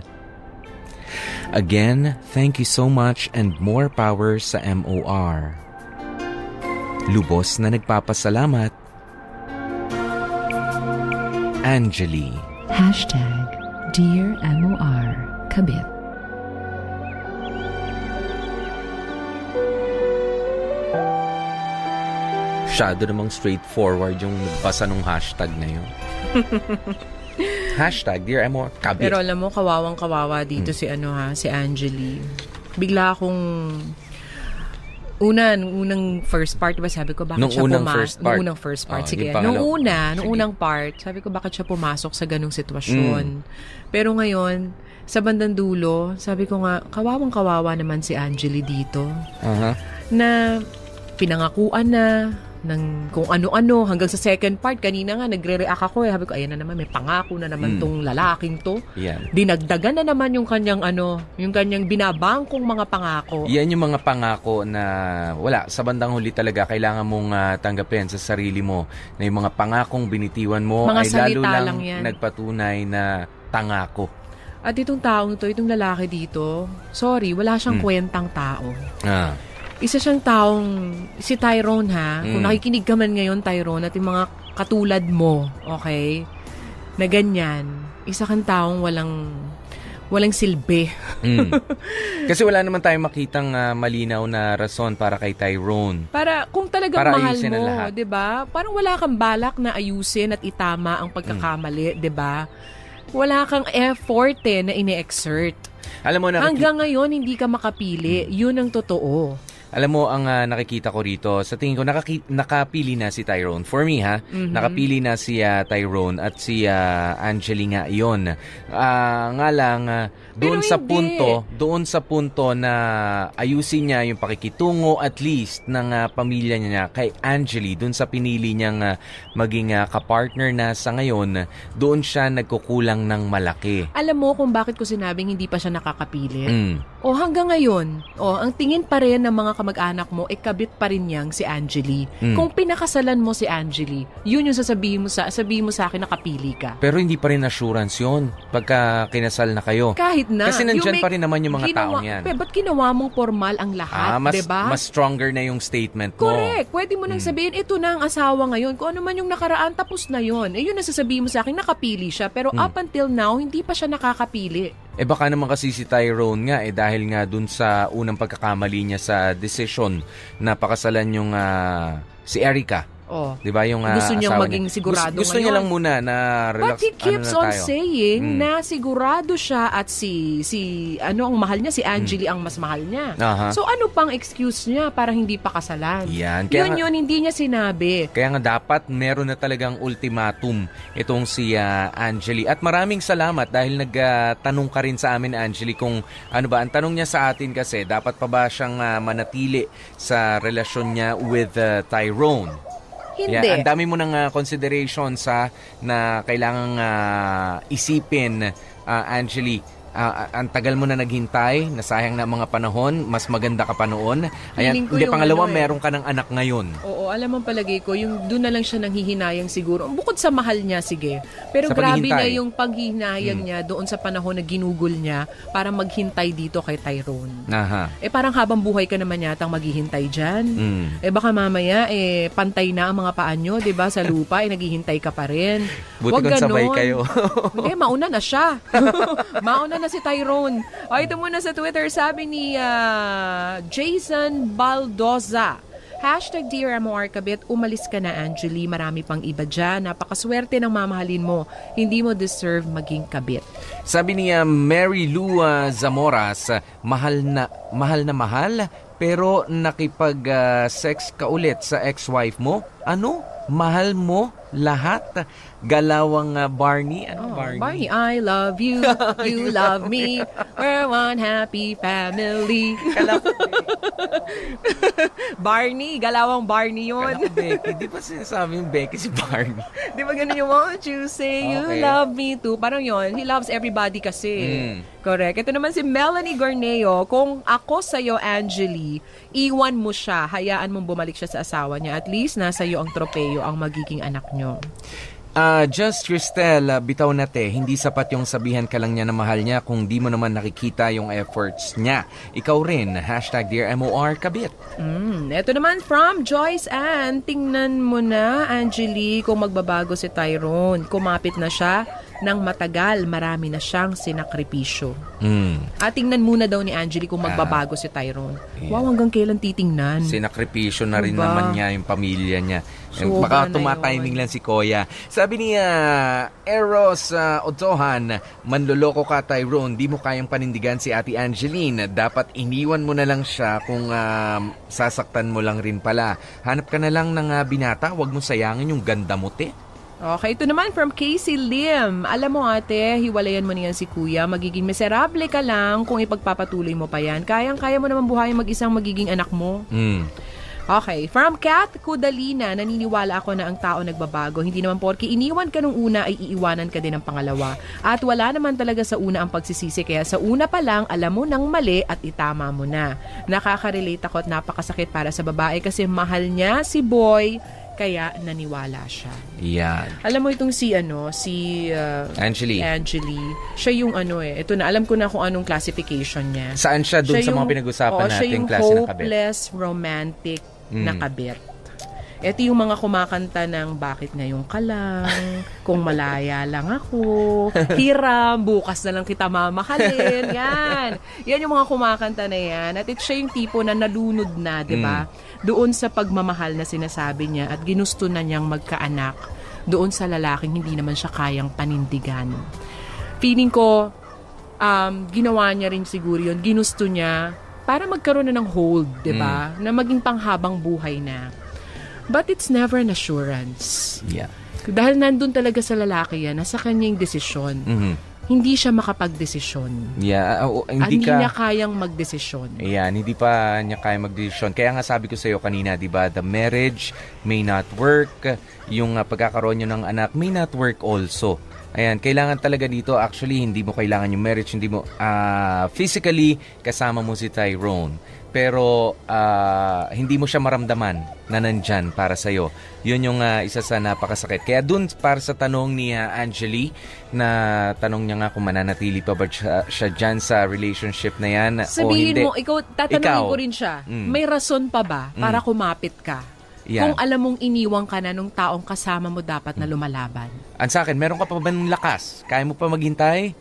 Again, thank you so much and more power sa MOR. Lubos na nagpapasalamat, Angeli. #Dear MOR Kabit. Masyado namang straightforward yung nagbasa ng hashtag na yun. #Dear MOR Kabit. Pero alam mo, kawawang-kawawa dito si Angeli. Bigla akong unang first part, diba sabi ko, bakit siya pumasok? Nung unang first part, sige. Nung unang part, sabi ko, bakit siya pumasok sa ganung sitwasyon? Pero ngayon, sa bandang dulo, sabi ko nga, kawawang-kawawa naman si Angeli dito. Na pinangakuan na, ng kung ano-ano, hanggang sa second part, kanina nga, nagre-react ako sabi ko, ayan na naman, may pangako na naman tong lalaking to. Yeah. Dinagdagan na naman yung kanyang yung kanyang binabangkong mga pangako. Yan yung mga pangako na wala, sa bandang huli talaga, kailangan mong tanggapin sa sarili mo na yung mga pangakong binitiwan mo mga ay lalo lang yan. Nagpatunay na tangako. At itong taong to, itong lalaki dito, sorry, wala siyang kwentang tao. Isa siyang taong, si Tyrone ha, kung nakikinig ka man ngayon Tyrone at yung mga katulad mo, okay, na ganyan, isa kang taong walang silbi. Kasi wala naman tayong makitang malinaw na rason para kay Tyrone. Para kung talagang para mahal mo, lahat. 'di ba? Parang wala kang balak na ayusin at itama ang pagkakamali, 'di ba? Wala kang effort na ine-exert. Alam mo, hanggang ngayon hindi ka makapili. Yun ang totoo. Alam mo, ang nakikita ko rito, sa tingin ko, nakapili na si Tyrone. For me, nakapili na si Tyrone at si Angeli nga iyon. Nga lang, doon sa punto na ayusin niya yung pakikitungo at least ng pamilya niya kay Angeli, doon sa pinili niyang maging kapartner na sa ngayon, doon siya nagkukulang ng malaki. Alam mo kung bakit ko sinabing hindi pa siya nakakapili? O hanggang ngayon, ang tingin pa rin ng mga kamag-anak mo, kabit pa rin niyang si Angeli. Kung pinakasalan mo si Angeli, yun yung sabihin mo sa akin, nakapili ka. Pero hindi pa rin assurance yun pagka kinasal na kayo. Kahit na. Kasi nandyan pa rin naman yung mga taong yan. Ba't ginawa mong formal ang lahat, diba? Mas stronger na yung statement mo. Correct. Pwede mo nang sabihin, ito na ang asawa ngayon. Kung ano man yung nakaraan, tapos na yun. Yun ang sasabihin mo sa akin, nakapili siya. Pero up until now, hindi pa siya nakakapili. Baka naman kasi si Tyrone nga dahil nga dun sa unang pagkakamali niya sa decision na pakasalan yung si Erica. Oh. 'Di ba yung gusto niyang asawa maging niya. sigurado Gusto ngayon. niya lang muna na relax. But he keeps na on tayo. saying na sigurado siya at si ang mahal niya, si Angeli ang mas mahal niya. Aha. So ano pang excuse niya para hindi pakasalan? Yan. Kaya Yun hindi niya sinabi. Kaya nga dapat meron na talagang ultimatum itong si Angeli. At maraming salamat dahil nagtanong ka rin sa amin, Angeli, kung ano ba. Ang tanong niya sa atin kasi, dapat pa ba siyang manatili sa relasyon niya with Tyrone? Hindi. Yeah, ang dami mo ng considerations na kailangang isipin, Angeli. Ang tagal mo na naghintay, nasayang na mga panahon, mas maganda ka pa noon. Feeling ko yung pangalawa, ano meron ka ng anak ngayon. Oo, alam mo palagay ko, yung doon na lang siya nanghihinayang siguro. Bukod sa mahal niya, sige. Pero Sa grabe paghihintay. na yung paghihinayang niya doon sa panahon na ginugol niya para maghintay dito kay Tyrone. Aha. Parang habang buhay ka naman yatang maghihintay dyan. Baka mamaya, pantay na ang mga paa nyo, diba? Sa lupa, naghihintay ka pa rin. Buti Wag kung sabay ganon. kayo. Hindi, mauna na siya. Mauna na si Tyrone. Ito muna sa Twitter, sabi ni Jason Baldoza. #Dear MOR Kabit, umalis ka na, Angeli. Marami pang iba dyan. Napakaswerte ng mamahalin mo. Hindi mo deserve maging kabit. Sabi ni Mary Lou Zamoras, mahal na mahal, pero nakipag-sex ka ulit sa ex-wife mo? Ano? Mahal mo lahat? Galawang Barney? Ano Barney? Barney, I love you. You love me. We're one happy family. Barney, galawang Barney yun. Kala ko Becky. Di ba sinasabi yung Becky si Barney? Di ba ganun yung won't you say you Okay. love me too? Parang yon, he loves everybody kasi. Correct. Ito naman si Melanie Gorneo. Kung ako sa'yo, Angeli, iwan mo siya, hayaan mong bumalik siya sa asawa niya. At least nasa iyo ang tropeyo, ang magiging anak nyo. Just Cristel, bitaw na te, hindi sapat yung sabihan ka lang niya na mahal niya kung di mo naman nakikita yung efforts niya. Ikaw rin, #Dear MOR Kabit. Ito naman from Joyce Ann. Tingnan mo na, Angeli, kung magbabago si Tyrone. Kumapit na siya ng matagal, marami na siyang sinakripisyo. At tingnan muna daw ni Angeli kung magbabago si Tyrone. Wow, hanggang kailan titingnan? Sinakripisyo na rin Diba? naman niya yung pamilya niya. Sobra Baka na tumatiming yun. lang si Koya. Sabi ni Eros Otohan, manloloko ka Tyrone, di mo kayang panindigan si Ate Angeline. Dapat iniwan mo na lang siya kung sasaktan mo lang rin pala. Hanap ka na lang ng binata, wag mo sayangin yung ganda mo, te. Okay, ito naman from Casey Lim. Alam mo ate, hiwalayan mo niyan si kuya. Magiging miserable ka lang kung ipagpapatuloy mo pa yan. Kayang-kaya mo naman buhayin mag-isang magiging anak mo. Okay, from Kat Kudalina, naniniwala ako na ang tao nagbabago. Hindi naman porke iniwan ka nung una ay iiwanan ka din ng pangalawa. At wala naman talaga sa una ang pagsisisi. Kaya sa una pa lang, alam mo nang mali at itama mo na. Nakaka-relate ako at napakasakit para sa babae kasi mahal niya si boy, kaya naniwala siya. Yan. Alam mo itong si Angeli. Siya yung ito na, alam ko na kung anong classification niya. Saan siya doon sa mga pinag-usapan nating klase ng kabit? Siya yung hopeless romantic na kabit. Ito yung mga kumakanta ng bakit ngayon ka lang, kung malaya lang ako, hiram, bukas na lang kita mamahalin, yan. Yan yung mga kumakanta na yan. At siya yung tipo na nalunod na, di ba? Doon sa pagmamahal na sinasabi niya at ginusto na niyang magkaanak doon sa lalaking hindi naman siya kayang panindigan. Feeling ko, ginawa niya rin siguro yun. Ginusto niya para magkaroon na ng hold, di ba? Na maging panghabang buhay na. But it's never an assurance. Yeah. Dahil nandun talaga sa lalaki yan, nasa kanyang desisyon. Hindi siya makapagdesisyon. Yeah, Hindi niya kayang magdesisyon. Ayan, hindi pa niya kaya magdesisyon. Kaya nga sabi ko sa iyo kanina, 'di ba, the marriage may not work, yung pagkakaroon niyo ng anak may not work also. Ayan, kailangan talaga dito, actually hindi mo kailangan yung marriage, hindi mo physically kasama mo si Tyrone. Pero hindi mo siya maramdaman na nandyan para sa'yo. Yun yung isa sa napakasakit. Kaya dun para sa tanong ni Angeli, na tanong niya nga kung mananatili pa ba siya dyan sa relationship na yan Sabihin o hindi. mo, tatanungin ko rin siya, may rason pa ba para kumapit ka? Kung alam mong iniwang ka na nung taong kasama mo dapat na lumalaban. Sa akin, meron ka pa ba ng lakas? Kaya mo pa maghintay?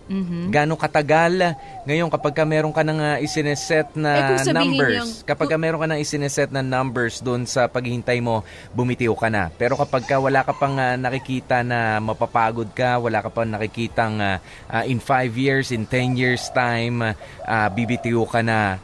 Gano'ng katagal? Ngayon, kapag ka meron ka ng isineset na numbers, kapag ka meron ka ng isineset na numbers doon sa paghihintay mo, bumitiw ka na. Pero kapag ka wala ka pang nakikita na mapapagod ka, wala ka pang nakikitang in 5 years, in 10 years time, bibitiw ka na,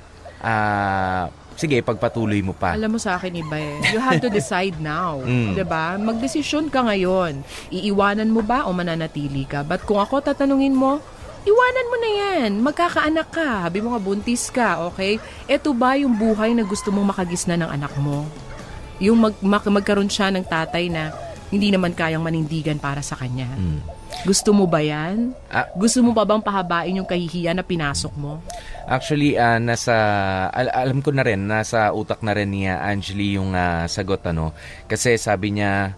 sige, pagpatuloy mo pa. Alam mo sa akin, iba eh. You have to decide now. Diba? Magdesisyon ka ngayon. Iiwanan mo ba o mananatili ka? But kung ako tatanungin mo, iwanan mo na yan. Magkakaanak ka. Habi mo nga buntis ka, okay? Ito ba yung buhay na gusto mong makagisna ng anak mo? Yung magkaroon siya ng tatay na hindi naman kayang manindigan para sa kanya. Gusto mo ba yan? Gusto mo pa bang pahabain yung kahihiyan na pinasok mo? Actually, alam ko na rin, nasa utak na rin ni Angeli yung sagot, ano. Kasi sabi niya,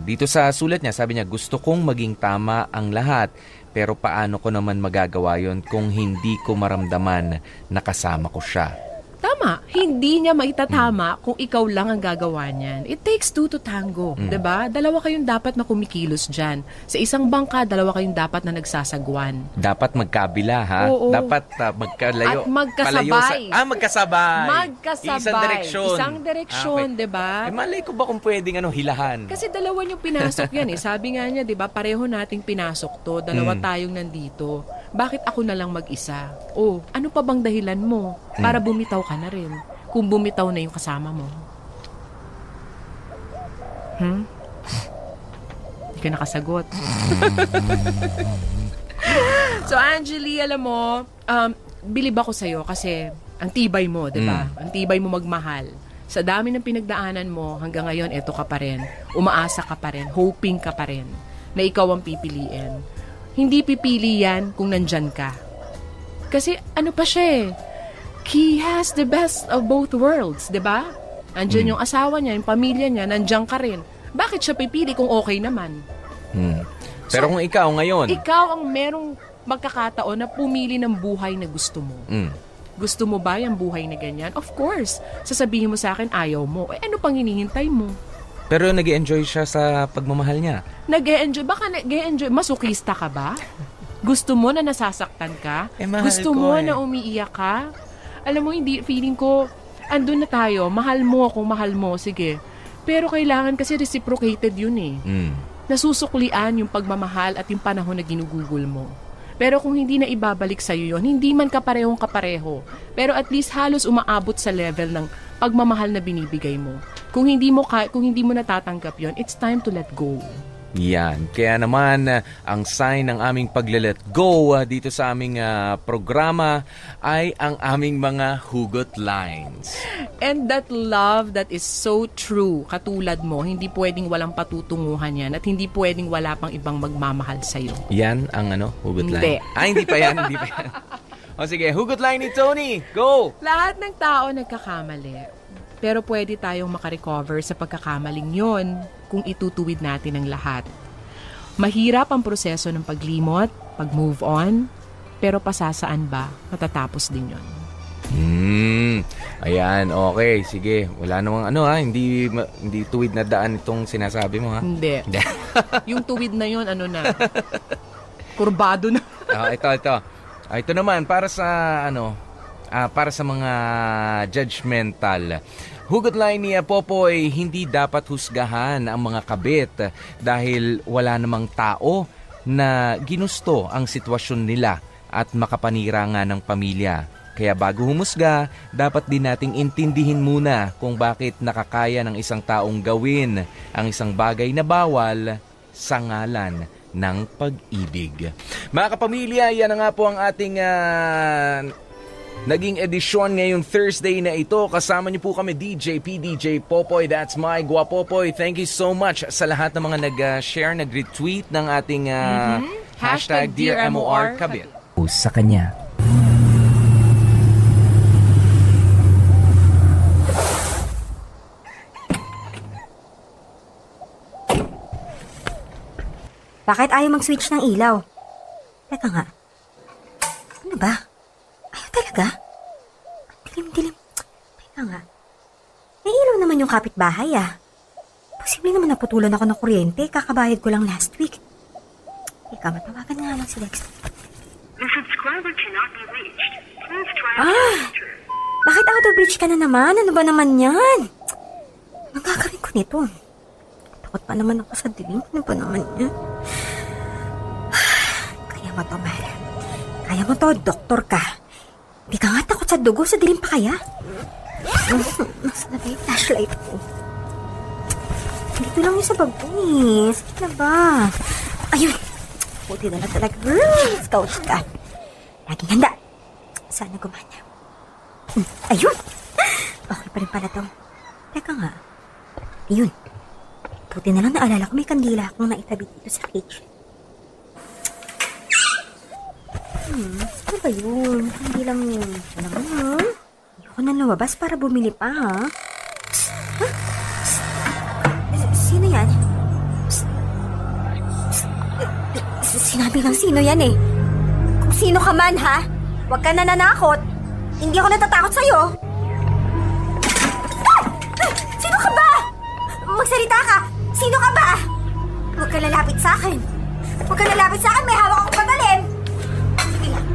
dito sa sulat niya, sabi niya, gusto kong maging tama ang lahat, pero paano ko naman magagawa yon kung hindi ko maramdaman na kasama ko siya? Tama. Hindi niya maitatama kung ikaw lang ang gagawa niyan. It takes two to tango. 'Di ba? Dalawa kayong dapat na kumikilos dyan. Sa isang bangka, dalawa kayong dapat na nagsasagwan. Dapat magkabila, ha? Oo. Dapat magkalayo. At magkasabay. Magkasabay. Magkasabay. Isang direksyon. Isang direksyon, Okay. 'di ba? Malay ko ba kung pwedeng hilahan? Kasi dalawa yung pinasok yan eh. Sabi nga niya, 'di ba? Pareho nating pinasok 'to. Dalawa tayong nandito. Bakit ako na lang mag-isa? Oh, ano pa bang dahilan mo para bumitaw ka na rin? Kung bumitaw na yung kasama mo. Hindi ka nakasagot. So, Angeli, alam mo, bilib ako sa'yo kasi ang tibay mo, di ba? Ang tibay mo magmahal. Sa dami ng pinagdaanan mo, hanggang ngayon, eto ka pa rin. Umaasa ka pa rin. Hoping ka pa rin na ikaw ang pipiliin. Hindi pipili yan kung nandyan ka. Kasi ano pa siya eh. He has the best of both worlds, di ba? Nandyan yung asawa niya, yung pamilya niya, nandyan ka rin. Bakit siya pipili kung okay naman? Pero kung ikaw ngayon... Ikaw ang merong magkakataon na pumili ng buhay na gusto mo. Gusto mo ba yung buhay na ganyan? Of course. Sasabihin mo sa akin, ayaw mo. Eh, ano pang hinihintay mo? Pero nag-e-enjoy siya sa pagmamahal niya. Nag-e-enjoy? Baka nag-e-enjoy? Masukista ka ba? Gusto mo na nasasaktan ka? Mahal Gusto ko mo na umiiyak ka? Alam mo, hindi, feeling ko, andun na tayo. Mahal mo kung mahal mo, sige. Pero kailangan kasi reciprocated yun eh. Nasusuklian yung pagmamahal at yung panahon na ginugugol mo. Pero kung hindi na ibabalik sa'yo yun, hindi man kaparehong kapareho. Pero at least halos umaabot sa level ng pagmamahal na binibigay mo. Kung hindi mo natatanggap yon, it's time to let go. Yan. Kaya naman, ang sign ng aming pagle-let go dito sa aming programa ay ang aming mga hugot lines. And that love that is so true, katulad mo, hindi pwedeng walang patutunguhan yan at hindi pwedeng wala pang ibang magmamahal sa'yo. Yan ang hugot Hindi. line. Hindi pa yan, hindi pa yan. O sige, hugot line ni Tony. Go! Lahat ng tao nagkakamali. Pero pwede tayong makarecover sa pagkakamaling yon kung itutuwid natin ang lahat. Mahirap ang proseso ng paglimot, pag-move on, pero pasasaan ba, matatapos din yon. Ayan, okay, sige. Wala namang hindi tuwid na daan itong sinasabi mo, ha? Hindi. Yung tuwid na yon, kurbado na. Ito. Ito naman, para sa mga judgmental. Hugot line ni Popoy, hindi dapat husgahan ang mga kabit dahil wala namang tao na ginusto ang sitwasyon nila at makapanira nga ng pamilya. Kaya bago humusga, dapat din nating intindihin muna kung bakit nakakaya ng isang taong gawin ang isang bagay na bawal sa ngalan ng pag-ibig. Mga kapamilya, yan na nga po ang ating naging edisyon ngayong Thursday na ito. Kasama niyo po kami, DJ, PDJ, Popoy, that's my Guapopoy. Thank you so much sa lahat ng mga nag-share, nag-retweet ng ating hashtag Dear MOR Kabit. Sa kanya. Bakit ayaw mag-switch ng ilaw? Teka nga. Ano ba? Ayaw talaga? Dilim-dilim. Teka nga. May ilaw naman yung kapitbahay Posible naman naputulan ako ng kuryente. Kakabayad ko lang last week. Ika, matawagan nga lang si Dexter. Bakit out of reach ka na naman? Ano ba naman yan? Anong gagawin ko nito? Takot pa naman ako sa dilim. Ano ba naman yan? Kaya mo to, Mara. Kaya mo to, doktor ka. Hindi ka nga takot sa dugo. Sa dilim pa kaya? Nasaan na ba yung flashlight ko? Dito lang yung sa bag ko Sige na ba? Ayun. Buti na lang talaga. Scout ka. Laging handa. Sana gumana. Ayun! Okay pa rin pala to. Teka nga. Ayun. Buti na lang naalala ko may kandila akong naitabi dito sa kitchen. Ano ba yun? Hindi lang yun. Alam mo ayoko na lumabas para bumili pa Sino yan? Sinabi ng sino yan Kung sino ka man huwag ka nananakot. Hindi ako natatakot sa'yo. Sino ka ba? Magsalita ka. Sino ka ba? Huwag ka lalapit sa akin. Huwag ka lalapit sa akin. May hawak akong patalim. Sige lang.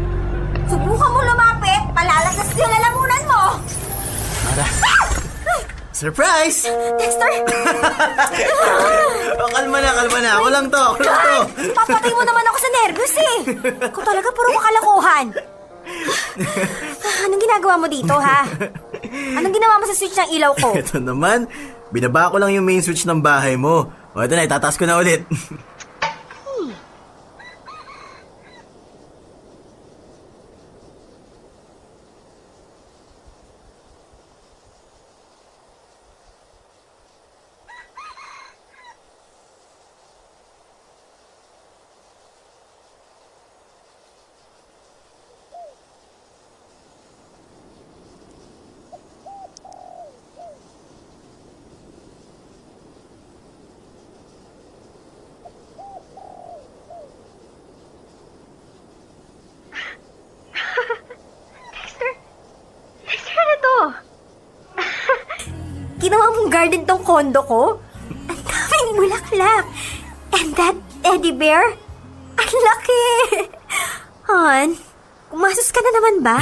Subukan mo lumapit. Palalasas ko yung lalamunan mo. Mara. Surprise! Dexter! Kalma na. Ako lang to. Papatay mo naman ako sa nervous Ako talaga puro kalokohan. Anong ginagawa mo dito, Anong ginawa mo sa switch ng ilaw ko? Ito naman, binaba ko lang yung main switch ng bahay mo. O ito na, itataas ko na ulit. Ginawa mong garden tong kondo ko? Ang daming bulaklak. And that teddy bear? Ang laki. Han, kumasos ka na naman ba?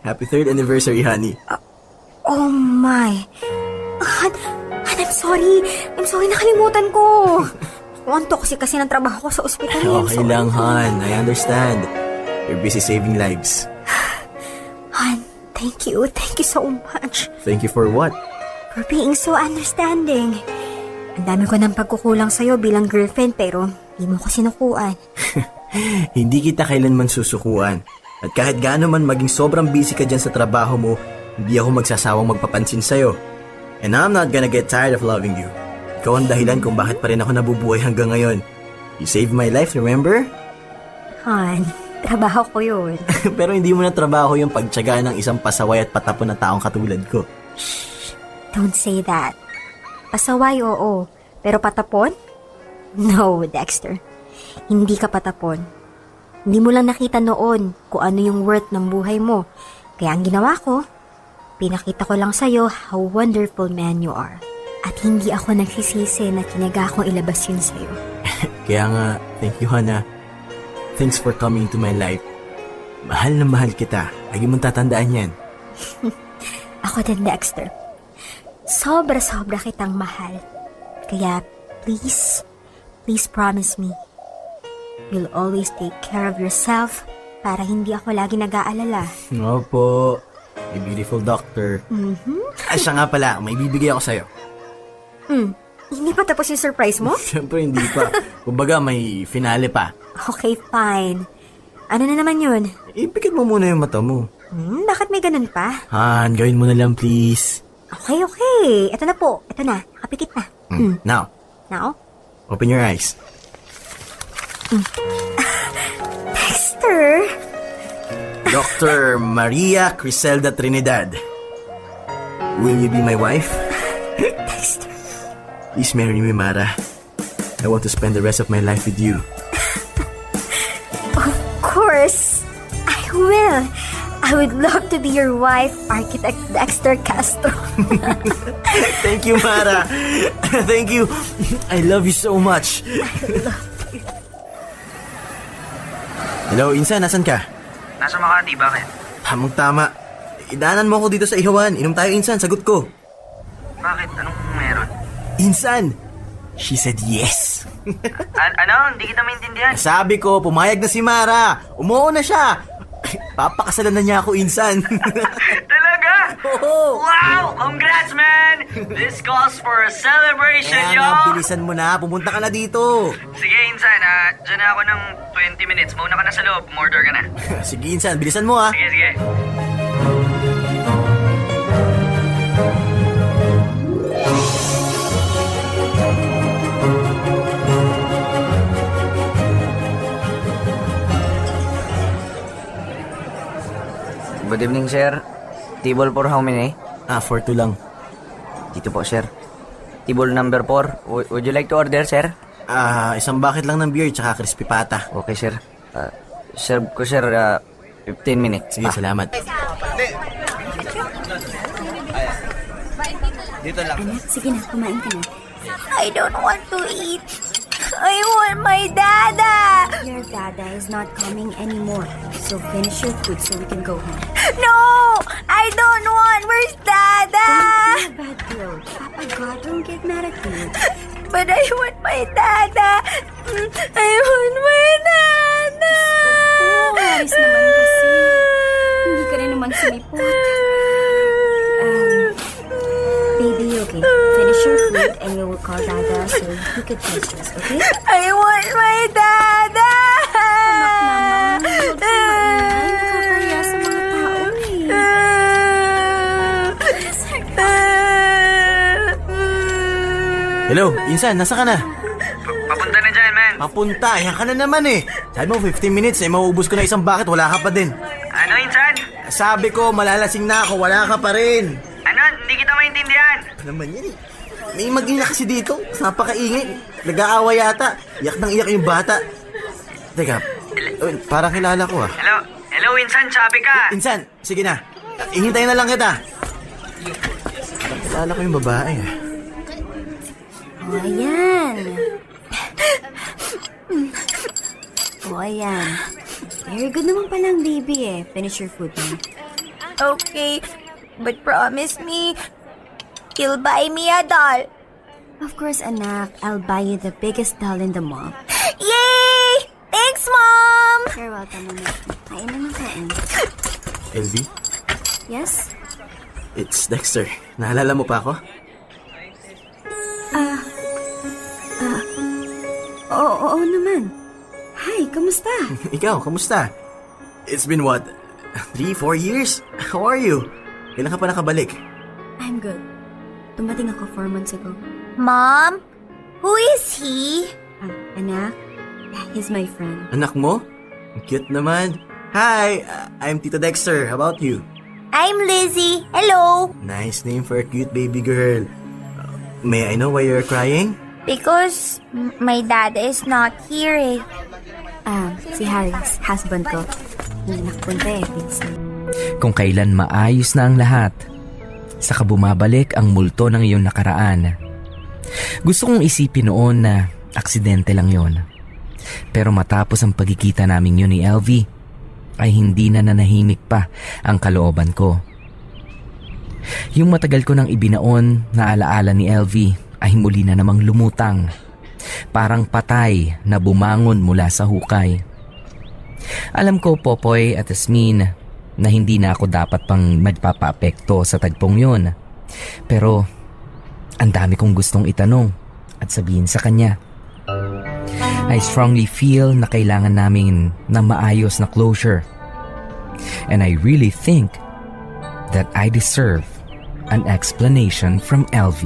Happy 3rd anniversary, honey. Oh my. Han, I'm sorry. Nakalimutan ko. Wanto kasi ng trabaho ko sa ospital. Okay lang, Han. I understand. You're busy saving lives. Han, thank you. Thank you so much. Thank you for what? For being so understanding. Ang dami ko ng pagkukulang sa'yo bilang girlfriend pero di mo ko sinukuan. Hindi kita kailanman susukuan. At kahit gaano man maging sobrang busy ka dyan sa trabaho mo, hindi ako magsasawang magpapansin sa'yo. And I'm not gonna get tired of loving you. Ikaw ang dahilan kung bakit pa rin ako nabubuhay hanggang ngayon. You saved my life, remember? Han, trabaho ko yun. Pero hindi mo na trabaho yung pagtiyagaan ng isang pasaway at patapon na taong katulad ko. Don't say that. Pasaway, oo. Pero patapon? No, Dexter. Hindi ka patapon. Hindi mo lang nakita noon kung ano yung worth ng buhay mo. Kaya ang ginawa ko, pinakita ko lang sa'yo how wonderful man you are. At hindi ako nagsisisi na kinaga kong ilabas yun sa'yo. Kaya nga, thank you, Hana. Thanks for coming into my life. Mahal na mahal kita. Lagi mong tatandaan yan. Ako din, Dexter. Sobra-sobra kitang mahal. Kaya, please promise me, you'll always take care of yourself para hindi ako lagi nag-aalala. Opo, my beautiful doctor. Siya nga pala, may bibigay ako sa'yo. Hindi pa tapos yung surprise mo? Siyempre hindi pa. Kumbaga may finale pa. Okay, fine. Ano na naman yun? Ipikit mo muna yung mata mo. Bakit may ganun pa? Han, gawin mo na lang please. Okay. Ito na po. Ito na. Nakapikit na. Now, Now? open your eyes. Dexter! Dr. Maria Criselda Trinidad. Will you be my wife? Dexter. Please marry me, Mara. I want to spend the rest of my life with you. Of course. I will. I would love to be your wife, Architect Dexter Castro. Thank you, Mara. Thank you. I love you so much. Hello, Insan, nasan ka? Nasa Makati, bakit? Tamang-tama. Idaanan mo ako dito sa ihawan. Inom tayo, Insan, sagot ko. Bakit? Anong meron? Insan! She said yes. Ano? Hindi kita maintindihan. Sabi ko, pumayag na si Mara. Umuo na siya. Papakasalan na niya ako, Insan. Talaga? Oo. Wow! Congrats, man! This calls for a celebration, Kaya yo! nga, bilisan mo na. Pumunta ka na dito. Sige, Insan, dyan na ako ng 20 minutes. Mauna ka na sa loob. Order ka na. Sige, Insan, bilisan mo ha. Sige, sige. Good evening, sir. Table for how many? For 2 lang. Dito po, sir. Table number 4. Would you like to order, sir? Isang bucket lang ng beer tsaka crispy pata. Okay, sir. Serve ko, sir, 15 minutes. Sige, salamat. Dito lang. Anak, sige na, kumain ka na. I don't want to eat. I want my dada. Your dada is not coming anymore. So finish your food so we can go home. No! I don't want. Where's dada? Don't be a bad girl. Papa God, don't get mad at you. But I want my dada. I want my dada. Oh, Aris naman kasi. Hindi ka rin naman sumipot. Baby, okay. Finish your food and we will call Dada so he could teach us, okay? I want my Dada! Anak naman, huwag ka maingay. Nakakaya sa mga tao Hello, Insan, nasa ka na? Papunta na dyan, man. Papunta, yan ka na naman eh. Sabi mo 15 minutes mauubos ko na isang bucket, wala ka pa din. Ano, Insan? Sabi ko, malalasing na ako, wala ka pa rin. Ano? Hindi kita maintindihan. Ano naman yan eh? May mag-ina kasi dito. Napakaingay. Nag-aawa yata. Iyak nang iyak yung bata. Teka, parang kilala ko ah. Hello? Hello, Insan. Sabi ka. Insan, sige na. Ihintayin na lang kita. Parang kilala ko yung babae ah. Oh, ayan. Oh, ayan. Very good naman palang, baby eh. Finish your food na. Okay, but promise me, you'll buy me a doll. Of course, anak. I'll buy you the biggest doll in the mall. Yay! Thanks, Mom! You're welcome, anak. Kain na ng kain. LV, Yes? it's Dexter. Naalala mo pa ako? Oo naman. Hi, kamusta? Ikaw, kamusta? It's been what? 3-4 years? How are you? Kailan ka pa nakabalik? I'm good. Tumating ako 4 months ago. Mom? Who is he? Anak, he's my friend. Anak mo? Ang cute naman. Hi, I'm Tito Dexter. How about you? I'm Lizzie. Hello. Nice name for a cute baby girl. May I know why you're crying? Because my dad is not here eh. Si Harris, husband ko. Hindi nakapunta eh, minsan. Kung kailan maayos na ang lahat, saka bumabalik ang multo ng iyong nakaraan. Gusto kong isipin noon na aksidente lang yon. Pero matapos ang pagkikita namin yun ni LV, ay hindi na nanahimik pa ang kalooban ko. Yung matagal ko nang ibinaon na alaala ni LV ay muli na namang lumutang. Parang patay na bumangon mula sa hukay. Alam ko, Popoy at Asmin, na hindi na ako dapat pang magpapa-apekto sa tagpong yun. Pero ang dami kong gustong itanong at sabihin sa kanya. I strongly feel na kailangan namin ng maayos na closure. And I really think that I deserve an explanation from LV.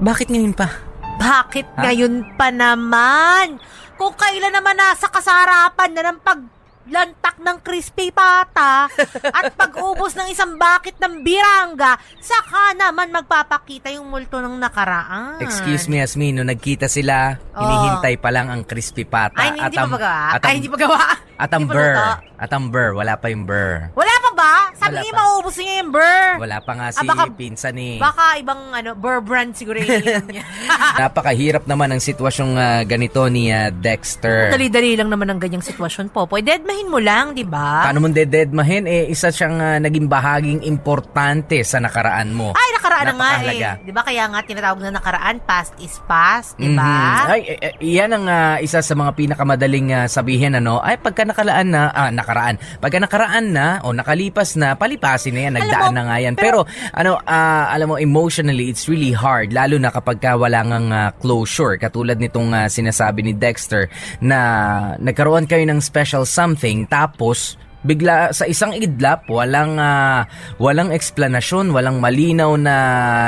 Bakit ngayon pa? Bakit ngayon pa naman? Kung kailan naman nasa kasarapan na ng paglantak ng crispy pata at pag-ubos ng isang bucket ng biranga, saka naman magpapakita yung multo ng nakaraan. Excuse me, Asmin, nung nagkita sila, hinihintay pa lang ang crispy pata. Ay, hindi pa gawa. At ang burr. Wala pa yung burr. Wala pang ba? Sabi Wala niya pa. mauubos niya yung burr. Wala pa nga si baka- pinsan eh. Baka ibang burr brand siguro yung ininom niya. Napakahirap naman ang sitwasyong ganito ni Dexter. Dali-dali lang naman ang ganyang sitwasyon, Popoy. Deadmahin mo lang, di ba? Paano mong dededmahin? Isa siyang naging bahaging importante sa nakaraan mo. Ay, nakaraan na nga Napakahalaga. eh. Di ba kaya nga tinatawag na nakaraan, past is past, di ba? Ay, yan ang isa sa mga pinakamadaling sabihin, ano? Ay, pagka nakaraan na, o nakalipas na, palipasin na yan, nagdaan na nga yan. Pero alam mo, emotionally, it's really hard, lalo na kapag wala ngang closure. Katulad nitong sinasabi ni Dexter na nagkaroon kayo ng special something, tapos bigla sa isang idlap, walang explanation, walang malinaw na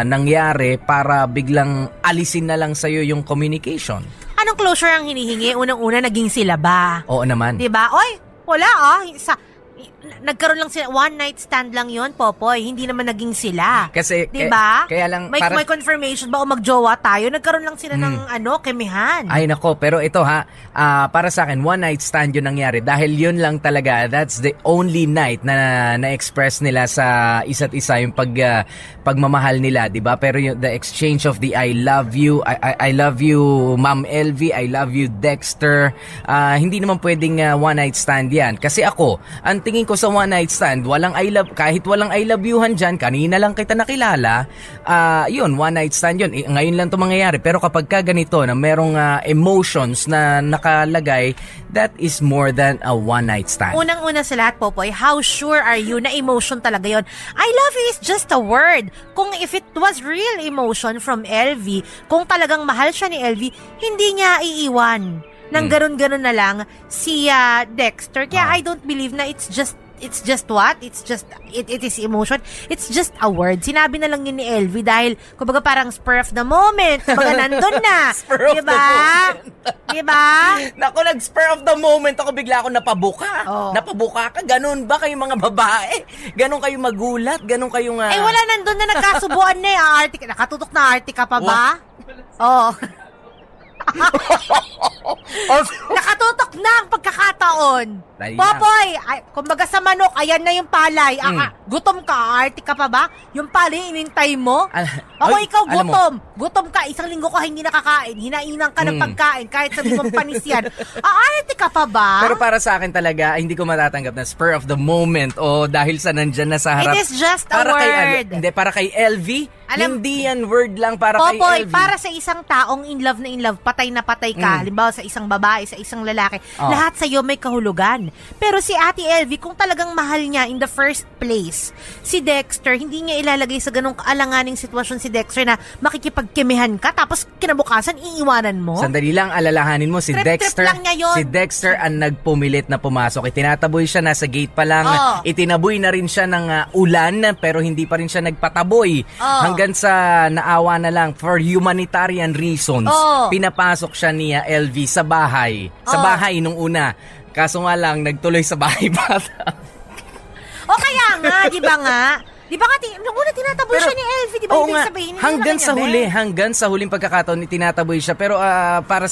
nangyari para biglang alisin na lang sa'yo yung communication. Anong closure ang hinihingi? Unang-una, naging sila ba? Oo naman. Di ba? Oy, wala nagkaroon lang sila, one night stand lang yon, Popoy. Hindi naman naging sila. Kasi, di ba? Kaya lang, may confirmation ba o magjowa tayo? Nagkaroon lang sila ng kemihan. Ay nako, pero ito para sa akin, one night stand yun nangyari. Dahil yun lang talaga, that's the only night na na-express nila sa isa't isa yung pagmamahal nila, di ba? Pero yung, the exchange of the I love you, I love you, Ma'am LV, I love you, Dexter, hindi naman pwedeng one night stand yan. Kasi ako, ang tingin ko sa one night stand, kahit walang I love youhan dyan, kanina lang kita nakilala, yun, one night stand yun. Ngayon lang ito mangyayari. Pero kapag ka ganito, na merong emotions na nakalagay, that is more than a one night stand. Unang-una sa lahat, Popoy, how sure are you na emotion talaga yon? I love you is just a word. Kung if it was real emotion from LV, kung talagang mahal siya ni LV, hindi niya iiwan nang ganun-ganun na lang si Dexter. Kaya I don't believe na it is emotion. It's just a word. Sinabi na lang yun ni LV dahil kumbaga parang spur of the moment. Kumbaga nandun na. Spur of the moment. Diba? Naku, nag-spur of the moment ako, bigla ako napabuka. Napabuka ka? Ganun ba kayong mga babae? Ganun kayo magulat? Ganun kayong... wala, nandun na nagkasubuan na eh. Nakatutok na Artica pa ba? Oo. Nakatutok na ang pagkakataon. Popoy, kumbaga sa manok, ayan na yung palay. Gutom ka, Artica pa ba? Yung palay, inintay mo? Ikaw gutom. Gutom ka, isang linggo ka hindi nakakain. Hinainan ka ng pagkain, kahit sabi mong panis yan. Artica pa ba? Pero para sa akin talaga, hindi ko matatanggap na spur of the moment o dahil sa nandyan na sa harap. It is just a word. Para kay LV, hindi yan word lang para kay LV. Popoy, para sa isang taong in love na in love, patay na patay ka. Halimbawa sa isang babae, sa isang lalaki, lahat sa'yo may kahulugan. Pero si Ate LV, kung talagang mahal niya in the first place, si Dexter, hindi niya ilalagay sa ganong kaalanganing sitwasyon si Dexter na makikipagkimihan ka, tapos kinabukasan iiwanan mo. Sandali lang, alalahanin mo, si Dexter lang niya yun. Si Dexter ang nagpumilit na pumasok. Itinataboy siya, nasa gate pa lang. Itinaboy na rin siya ng ulan, pero hindi pa rin siya nagpataboy. Hanggang sa naawa na lang, for humanitarian reasons, pinapasok siya ni LV sa bahay. Sa bahay nung una. Kaso nga lang, nagtuloy sa bahay bata. Kaya nga, di ba nga? Di ba nga, nung una tinataboy siya ni LV, di ba? Ibig sabihin, hanggang sa huling pagkakataon, tinataboy siya. Pero para